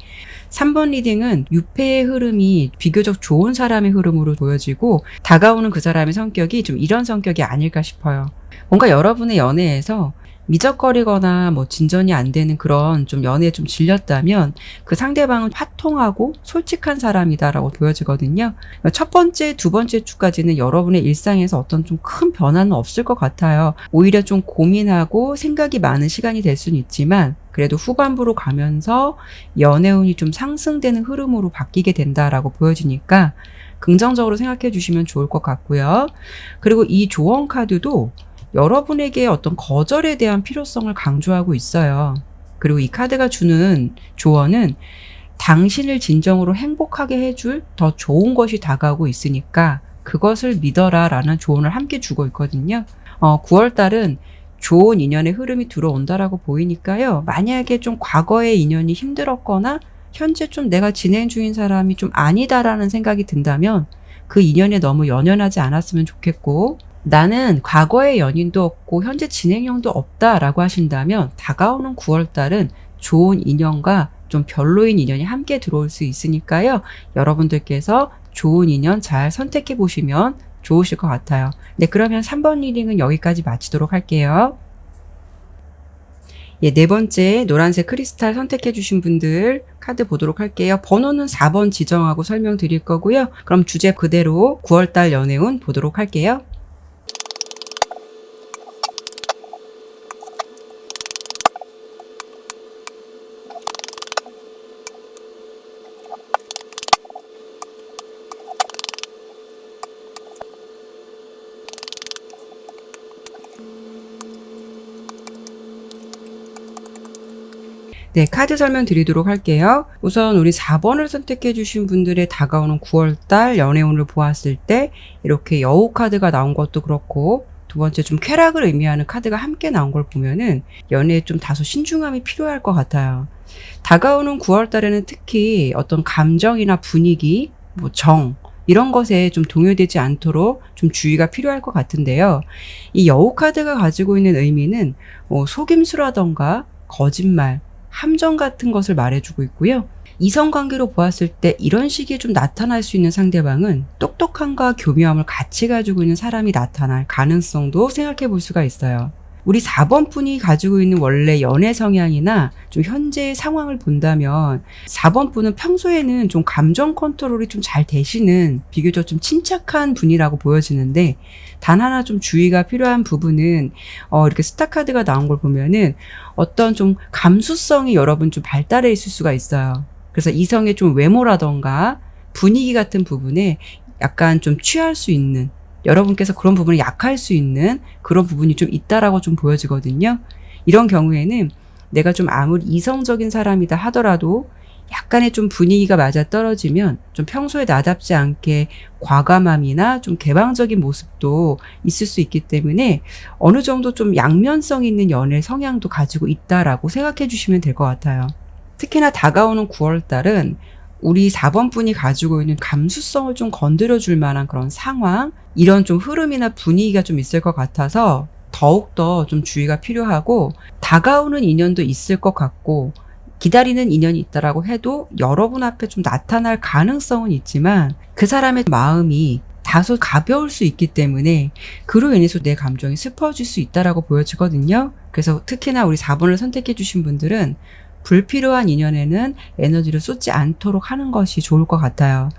3번 리딩은 유패의 흐름이 비교적 좋은 사람의 흐름으로 보여지고 다가오는 그 사람의 성격이 좀 이런 성격이 아닐까 싶어요. 뭔가 여러분의 연애에서 미적거리거나 뭐 진전이 안 되는 그런 좀 연애에 좀 질렸다면 그 상대방은 화통하고 솔직한 사람이다라고 보여지거든요. 첫 번째, 두 번째 주까지는 여러분의 일상에서 어떤 좀 큰 변화는 없을 것 같아요. 오히려 좀 고민하고 생각이 많은 시간이 될 수는 있지만 그래도 후반부로 가면서 연애운이 좀 상승되는 흐름으로 바뀌게 된다라고 보여지니까 긍정적으로 생각해 주시면 좋을 것 같고요. 그리고 이 조언 카드도 여러분에게 어떤 거절에 대한 필요성을 강조하고 있어요. 그리고 이 카드가 주는 조언은 당신을 진정으로 행복하게 해줄 더 좋은 것이 다가오고 있으니까 그것을 믿어라 라는 조언을 함께 주고 있거든요. 9월달은 좋은 인연의 흐름이 들어온다라고 보이니까요. 만약에 좀 과거의 인연이 힘들었거나 현재 좀 내가 진행 중인 사람이 좀 아니다라는 생각이 든다면 그 인연에 너무 연연하지 않았으면 좋겠고, 나는 과거의 연인도 없고 현재 진행형도 없다라고 하신다면 다가오는 9월달은 좋은 인연과 좀 별로인 인연이 함께 들어올 수 있으니까요. 여러분들께서 좋은 인연 잘 선택해 보시면 좋으실 것 같아요. 네, 그러면 3번 리딩은 여기까지 마치도록 할게요. 예, 네 번째 노란색 크리스탈 선택해 주신 분들 카드 보도록 할게요. 번호는 4번 지정하고 설명드릴 거고요. 그럼 주제 그대로 9월달 연애운 보도록 할게요. 네, 카드 설명드리도록 할게요. 우선 우리 4번을 선택해 주신 분들의 다가오는 9월달 연애운을 보았을 때 이렇게 여우 카드가 나온 것도 그렇고, 두 번째 좀 쾌락을 의미하는 카드가 함께 나온 걸 보면은 연애에 좀 다소 신중함이 필요할 것 같아요. 다가오는 9월달에는 특히 어떤 감정이나 분위기, 이런 것에 좀 동요되지 않도록 좀 주의가 필요할 것 같은데요. 이 여우 카드가 가지고 있는 의미는 속임수라던가 거짓말, 함정 같은 것을 말해주고 있고요. 이성관계로 보았을 때 이런 식이 좀 나타날 수 있는 상대방은 똑똑함과 교묘함을 같이 가지고 있는 사람이 나타날 가능성도 생각해 볼 수가 있어요. 우리 4번 분이 가지고 있는 원래 연애 성향이나 좀 현재의 상황을 본다면 4번 분은 평소에는 좀 감정 컨트롤이 좀 잘 되시는 비교적 좀 침착한 분이라고 보여지는데, 단 하나 좀 주의가 필요한 부분은 이렇게 스타 카드가 나온 걸 보면은 어떤 좀 감수성이 여러분 좀 발달해 있을 수가 있어요. 그래서 이성의 좀 외모라던가 분위기 같은 부분에 약간 좀 취할 수 있는, 여러분께서 그런 부분에 약할 수 있는 그런 부분이 좀 있다라고 좀 보여지거든요. 이런 경우에는 내가 좀 아무리 이성적인 사람이다 하더라도 약간의 좀 분위기가 맞아 떨어지면 좀 평소에 나답지 않게 과감함이나 좀 개방적인 모습도 있을 수 있기 때문에 어느 정도 좀 양면성 있는 연애 성향도 가지고 있다라고 생각해 주시면 될 것 같아요. 특히나 다가오는 9월 달은 우리 4번 분이 가지고 있는 감수성을 좀 건드려 줄 만한 그런 상황, 이런 좀 흐름이나 분위기가 좀 있을 것 같아서 더욱더 좀 주의가 필요하고, 다가오는 인연도 있을 것 같고 기다리는 인연이 있다라고 해도 여러분 앞에 좀 나타날 가능성은 있지만 그 사람의 마음이 다소 가벼울 수 있기 때문에 그로 인해서 내 감정이 슬퍼질 수 있다라고 보여지거든요. 그래서 특히나 우리 4번을 선택해 주신 분들은 불필요한 인연에는 에너지를 쏟지 않도록 하는 것이 좋을 것 같아요.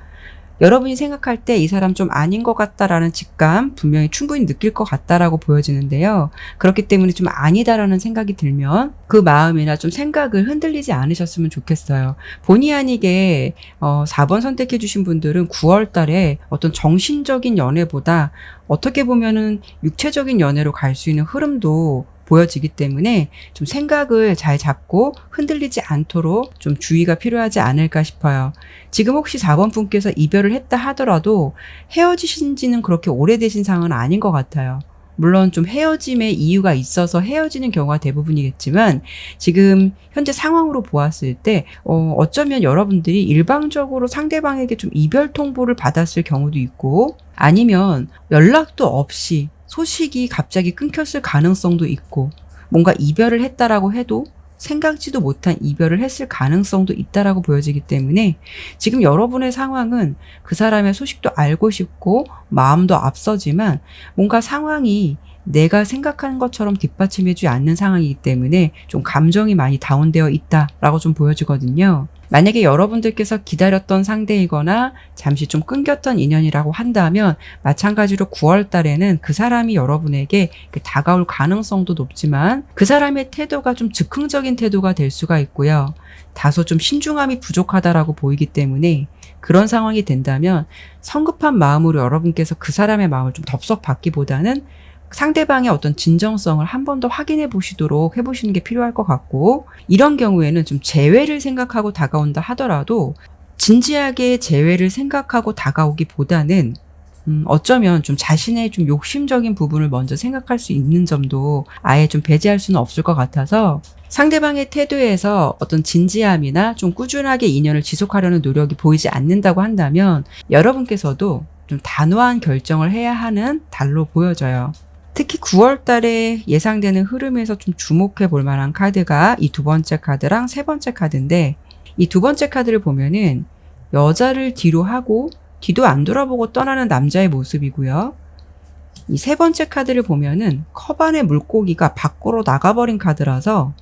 여러분이 생각할 때 이 사람 좀 아닌 것 같다라는 직감 분명히 충분히 느낄 것 같다라고 보여지는데요. 그렇기 때문에 좀 아니다라는 생각이 들면 그 마음이나 좀 생각을 흔들리지 않으셨으면 좋겠어요. 본의 아니게 4번 선택해 주신 분들은 9월 달에 어떤 정신적인 연애보다 어떻게 보면은 육체적인 연애로 갈 수 있는 흐름도 보여지기 때문에 좀 생각을 잘 잡고 흔들리지 않도록 좀 주의가 필요하지 않을까 싶어요. 지금 혹시 4번 분께서 이별을 했다 하더라도 헤어지신 지는 그렇게 오래되신 상황은 아닌 것 같아요. 물론 좀 헤어짐의 이유가 있어서 헤어지는 경우가 대부분이겠지만 지금 현재 상황으로 보았을 때 어쩌면 여러분들이 일방적으로 상대방에게 좀 이별 통보를 받았을 경우도 있고, 아니면 연락도 없이 소식이 갑자기 끊겼을 가능성도 있고, 뭔가 이별을 했다라고 해도 생각지도 못한 이별을 했을 가능성도 있다라고 보여지기 때문에 지금 여러분의 상황은 그 사람의 소식도 알고 싶고 마음도 앞서지만 뭔가 상황이 내가 생각하는 것처럼 뒷받침해주지 않는 상황이기 때문에 좀 감정이 많이 다운되어 있다라고 좀 보여지거든요. 만약에 여러분들께서 기다렸던 상대이거나 잠시 좀 끊겼던 인연이라고 한다면 마찬가지로 9월 달에는 그 사람이 여러분에게 다가올 가능성도 높지만 그 사람의 태도가 좀 즉흥적인 태도가 될 수가 있고요. 다소 좀 신중함이 부족하다라고 보이기 때문에 그런 상황이 된다면 성급한 마음으로 여러분께서 그 사람의 마음을 좀 덥석 받기보다는 상대방의 어떤 진정성을 한 번 더 확인해 보시도록 해보시는 게 필요할 것 같고, 이런 경우에는 좀 재회를 생각하고 다가온다 하더라도 진지하게 재회를 생각하고 다가오기보다는 어쩌면 좀 자신의 좀 욕심적인 부분을 먼저 생각할 수 있는 점도 아예 좀 배제할 수는 없을 것 같아서, 상대방의 태도에서 어떤 진지함이나 좀 꾸준하게 인연을 지속하려는 노력이 보이지 않는다고 한다면 여러분께서도 좀 단호한 결정을 해야 하는 달로 보여져요. 특히 9월 달에 예상되는 흐름에서 좀 주목해 볼 만한 카드가 이 두 번째 카드랑 세 번째 카드인데, 이 두 번째 카드를 보면은 여자를 뒤로 하고 뒤도 안 돌아보고 떠나는 남자의 모습이고요. 이 세 번째 카드를 보면은 컵 안의 물고기가 밖으로 나가버린 카드라서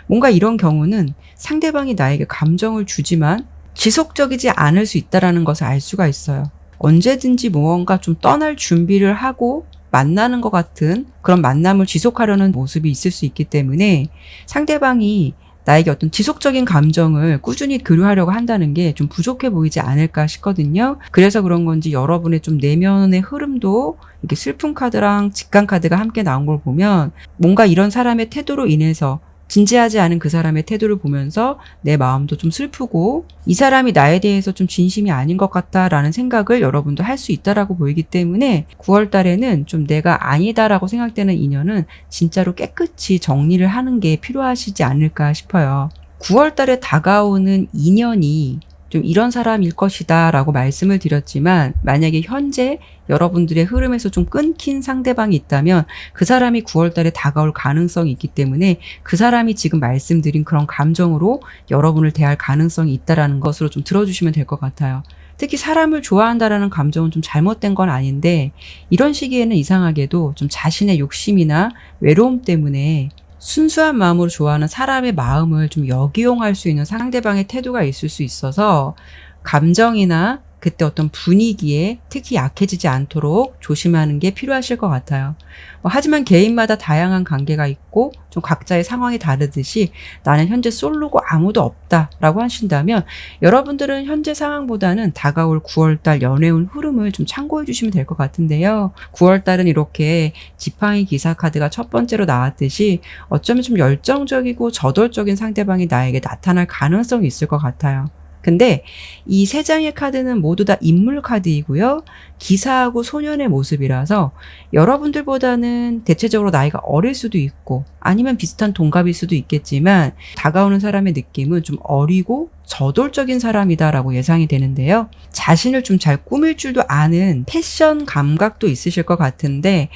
뭔가 이런 경우는 상대방이 나에게 감정을 주지만 지속적이지 않을 수 있다는 것을 알 수가 있어요. 언제든지 무언가 좀 떠날 준비를 하고 만나는 것 같은 그런 만남을 지속하려는 모습이 있을 수 있기 때문에 상대방이 나에게 어떤 지속적인 감정을 꾸준히 교류하려고 한다는 게 좀 부족해 보이지 않을까 싶거든요. 그래서 그런 건지 여러분의 좀 내면의 흐름도 이렇게 슬픈 카드랑 직관 카드가 함께 나온 걸 보면 뭔가 이런 사람의 태도로 인해서 진지하지 않은 그 사람의 태도를 보면서 내 마음도 좀 슬프고 이 사람이 나에 대해서 좀 진심이 아닌 것 같다라는 생각을 여러분도 할 수 있다라고 보이기 때문에 9월 달에는 좀 내가 아니다라고 생각되는 인연은 진짜로 깨끗이 정리를 하는 게 필요하시지 않을까 싶어요. 9월 달에 다가오는 인연이 좀 이런 사람일 것이다 라고 말씀을 드렸지만 만약에 현재 여러분들의 흐름에서 좀 끊긴 상대방이 있다면 그 사람이 9월 달에 다가올 가능성이 있기 때문에 그 사람이 지금 말씀드린 그런 감정으로 여러분을 대할 가능성이 있다라는 것으로 좀 들어주시면 될 것 같아요. 특히 사람을 좋아한다라는 감정은 좀 잘못된 건 아닌데 이런 시기에는 이상하게도 좀 자신의 욕심이나 외로움 때문에 순수한 마음으로 좋아하는 사람의 마음을 좀 역이용할 수 있는 상대방의 태도가 있을 수 있어서 감정이나 그때 어떤 분위기에 특히 약해지지 않도록 조심하는 게 필요하실 것 같아요. 하지만 개인마다 다양한 관계가 있고 좀 각자의 상황이 다르듯이 나는 현재 솔로고 아무도 없다라고 하신다면 여러분들은 현재 상황보다는 다가올 9월달 연애운 흐름을 좀 참고해 주시면 될 것 같은데요. 9월달은 이렇게 지팡이 기사 카드가 첫 번째로 나왔듯이 어쩌면 좀 열정적이고 저돌적인 상대방이 나에게 나타날 가능성이 있을 것 같아요. 근데 이 세 장의 카드는 모두 다 인물 카드이고요. 기사하고 소년의 모습이라서 여러분들보다는 대체적으로 나이가 어릴 수도 있고 아니면 비슷한 동갑일 수도 있겠지만 다가오는 사람의 느낌은 좀 어리고 저돌적인 사람이다라고 예상이 되는데요. 자신을 좀 잘 꾸밀 줄도 아는 패션 감각도 있으실 것 같은데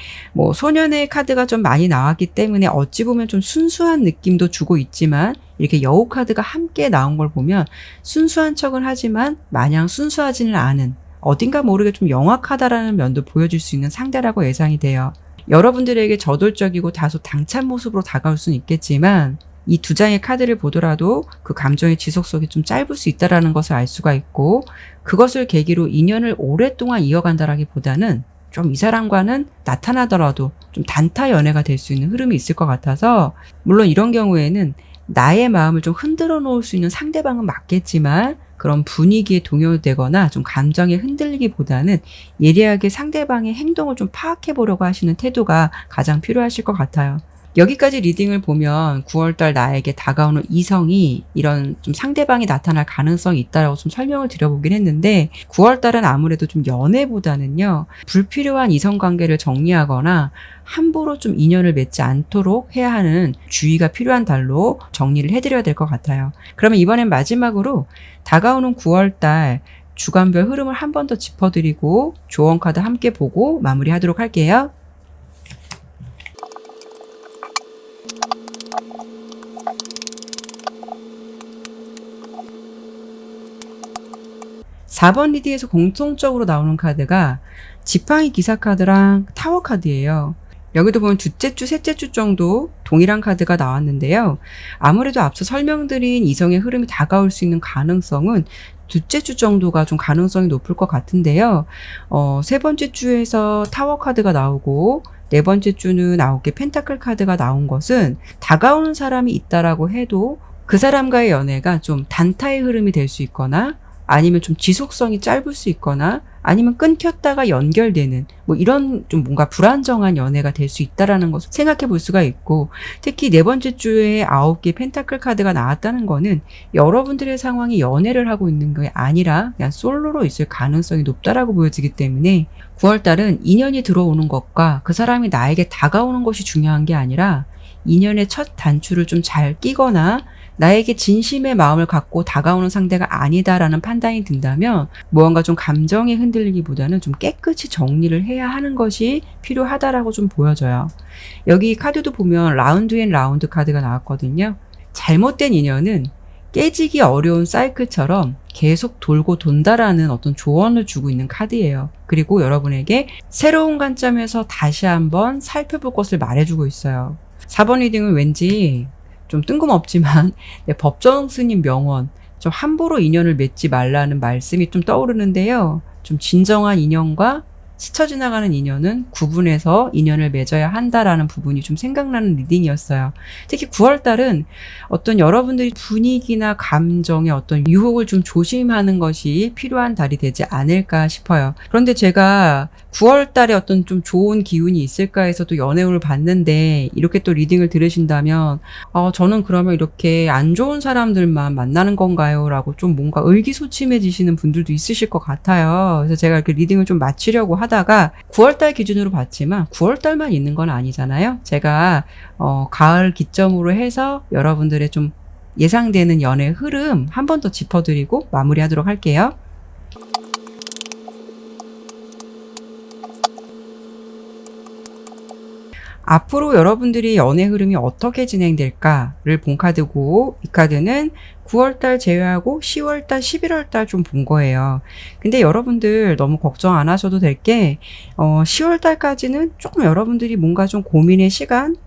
소년의 카드가 좀 많이 나왔기 때문에 어찌 보면 좀 순수한 느낌도 주고 있지만 이렇게 여우 카드가 함께 나온 걸 보면 순수한 척은 하지만 마냥 순수하지는 않은 어딘가 모르게 좀 영악하다라는 면도 보여줄 수 있는 상대라고 예상이 돼요. 여러분들에게 저돌적이고 다소 당찬 모습으로 다가올 수는 있겠지만 이 두 장의 카드를 보더라도 그 감정의 지속성이 좀 짧을 수 있다는 것을 알 수가 있고 그것을 계기로 인연을 오랫동안 이어간다라기보다는 좀 이 사람과는 나타나더라도 좀 단타 연애가 될 수 있는 흐름이 있을 것 같아서 물론 이런 경우에는 나의 마음을 좀 흔들어 놓을 수 있는 상대방은 맞겠지만 그런 분위기에 동요되거나 좀 감정에 흔들리기보다는 예리하게 상대방의 행동을 좀 파악해 보려고 하시는 태도가 가장 필요하실 것 같아요. 여기까지 리딩을 보면 9월달 나에게 다가오는 이성이 이런 좀 상대방이 나타날 가능성이 있다라고 좀 설명을 드려보긴 했는데 9월달은 아무래도 좀 연애보다는요 불필요한 이성관계를 정리하거나 함부로 좀 인연을 맺지 않도록 해야 하는 주의가 필요한 달로 정리를 해드려야 될 것 같아요. 그러면 이번엔 마지막으로 다가오는 9월달 주간별 흐름을 한 번 더 짚어드리고 조언 카드 함께 보고 마무리하도록 할게요. 4번 리딩에서 공통적으로 나오는 카드가 지팡이 기사 카드랑 타워 카드예요. 여기도 보면 둘째 주, 셋째 주 정도 동일한 카드가 나왔는데요. 아무래도 앞서 설명드린 이성의 흐름이 다가올 수 있는 가능성은 둘째 주 정도가 좀 가능성이 높을 것 같은데요. 세 번째 주에서 타워 카드가 나오고 네 번째 주는 9개 펜타클 카드가 나온 것은 다가오는 사람이 있다라고 해도 그 사람과의 연애가 좀 단타의 흐름이 될 수 있거나 아니면 좀 지속성이 짧을 수 있거나 아니면 끊겼다가 연결되는 이런 좀 뭔가 불안정한 연애가 될 수 있다라는 것을 생각해 볼 수가 있고 특히 네 번째 주에 9개 펜타클 카드가 나왔다는 거는 여러분들의 상황이 연애를 하고 있는 게 아니라 그냥 솔로로 있을 가능성이 높다라고 보여지기 때문에 9월달은 인연이 들어오는 것과 그 사람이 나에게 다가오는 것이 중요한 게 아니라 인연의 첫 단추를 좀 잘 끼거나 나에게 진심의 마음을 갖고 다가오는 상대가 아니다라는 판단이 든다면 무언가 좀 감정에 흔들리기보다는 좀 깨끗이 정리를 해야 하는 것이 필요하다라고 좀 보여져요. 여기 카드도 보면 라운드 앤 라운드 카드가 나왔거든요. 잘못된 인연은 깨지기 어려운 사이클처럼 계속 돌고 돈다라는 어떤 조언을 주고 있는 카드예요. 그리고 여러분에게 새로운 관점에서 다시 한번 살펴볼 것을 말해주고 있어요. 4번 리딩은 왠지 좀 뜬금없지만 법정 스님 명언 좀 함부로 인연을 맺지 말라는 말씀이 좀 떠오르는데요. 좀 진정한 인연과 스쳐 지나가는 인연은 구분해서 인연을 맺어야 한다라는 부분이 좀 생각나는 리딩이었어요. 특히 9월달은 어떤 여러분들이 분위기나 감정의 어떤 유혹을 좀 조심하는 것이 필요한 달이 되지 않을까 싶어요. 그런데 제가 9월 달에 어떤 좀 좋은 기운이 있을까 해서 또 연애운을 봤는데 이렇게 또 리딩을 들으신다면 저는 그러면 이렇게 안 좋은 사람들만 만나는 건가요? 라고 좀 뭔가 의기소침해지시는 분들도 있으실 것 같아요. 그래서 제가 이렇게 리딩을 좀 마치려고 하다가 9월 달 기준으로 봤지만 9월 달만 있는 건 아니잖아요. 제가 가을 기점으로 해서 여러분들의 좀 예상되는 연애 흐름 한 번 더 짚어드리고 마무리하도록 할게요. 앞으로 여러분들이 연애 흐름이 어떻게 진행될까를 본 카드고, 이 카드는 9월달 제외하고 10월달, 11월달 좀 본 거예요. 근데 여러분들 너무 걱정 안 하셔도 될 게, 10월달까지는 조금 여러분들이 뭔가 좀 고민의 시간,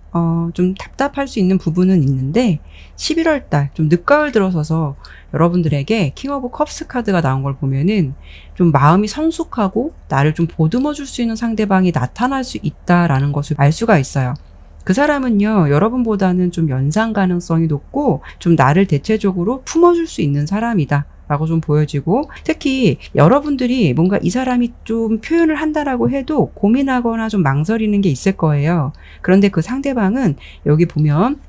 좀 답답할 수 있는 부분은 있는데, 11월달, 좀 늦가을 들어서서 여러분들에게 킹 오브 컵스 카드가 나온 걸 보면은 좀 마음이 성숙하고 나를 좀 보듬어 줄 수 있는 상대방이 나타날 수 있다라는 것을 알 수가 있어요. 그 사람은요, 여러분보다는 좀 연상 가능성이 높고 좀 나를 대체적으로 품어줄 수 있는 사람이다. 라고 좀 보여지고, 특히 여러분들이 뭔가 이 사람이 좀 표현을 한다라고 해도 고민하거나 좀 망설이는 게 있을 거예요. 그런데 그 상대방은 여기 보면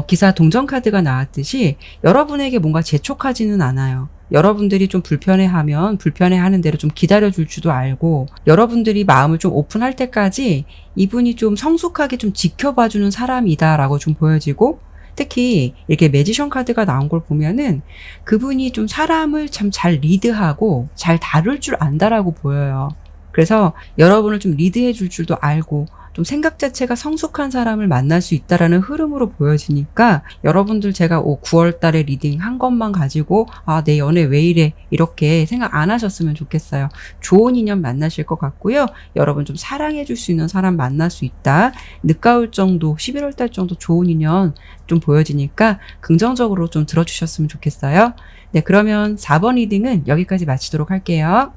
기사 동전 카드가 나왔듯이 여러분에게 뭔가 재촉하지는 않아요. 여러분들이 좀 불편해하면 불편해하는 대로 좀 기다려줄 줄도 알고, 여러분들이 마음을 좀 오픈할 때까지 이분이 좀 성숙하게 좀 지켜봐주는 사람이다라고 좀 보여지고, 특히 이렇게 매지션 카드가 나온 걸 보면은 그분이 좀 사람을 참 잘 리드하고 잘 다룰 줄 안다라고 보여요. 그래서 여러분을 좀 리드해 줄 줄도 알고 좀 생각 자체가 성숙한 사람을 만날 수 있다라는 흐름으로 보여지니까, 여러분들 제가 9월 달에 리딩 한 것만 가지고 내 연애 왜 이래 이렇게 생각 안 하셨으면 좋겠어요. 좋은 인연 만나실 것 같고요. 여러분 좀 사랑해 줄 수 있는 사람 만날 수 있다. 늦가을 정도, 11월 달 정도 좋은 인연 좀 보여지니까 긍정적으로 좀 들어주셨으면 좋겠어요. 네, 그러면 4번 리딩은 여기까지 마치도록 할게요.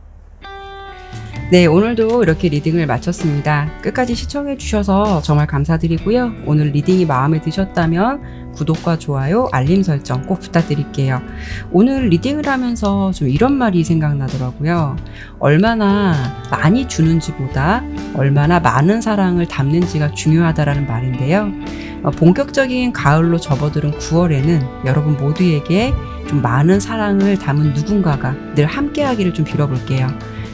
네, 오늘도 이렇게 리딩을 마쳤습니다. 끝까지 시청해 주셔서 정말 감사드리고요. 오늘 리딩이 마음에 드셨다면 구독과 좋아요, 알림 설정 꼭 부탁드릴게요. 오늘 리딩을 하면서 좀 이런 말이 생각나더라고요. 얼마나 많이 주는지보다 얼마나 많은 사랑을 담는지가 중요하다라는 말인데요. 본격적인 가을로 접어드는 9월에는 여러분 모두에게 좀 많은 사랑을 담은 누군가가 늘 함께하기를 좀 빌어볼게요.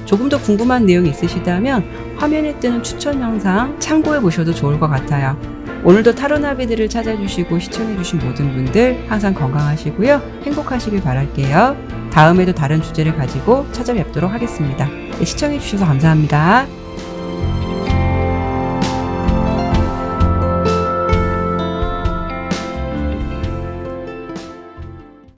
조금 더 궁금한 내용이 있으시다면 화면에 뜨는 추천 영상 참고해 보셔도 좋을 것 같아요. 오늘도 타로나비들을 찾아주시고 시청해주신 모든 분들 항상 건강하시고요. 행복하시길 바랄게요. 다음에도 다른 주제를 가지고 찾아뵙도록 하겠습니다. 네, 시청해주셔서 감사합니다.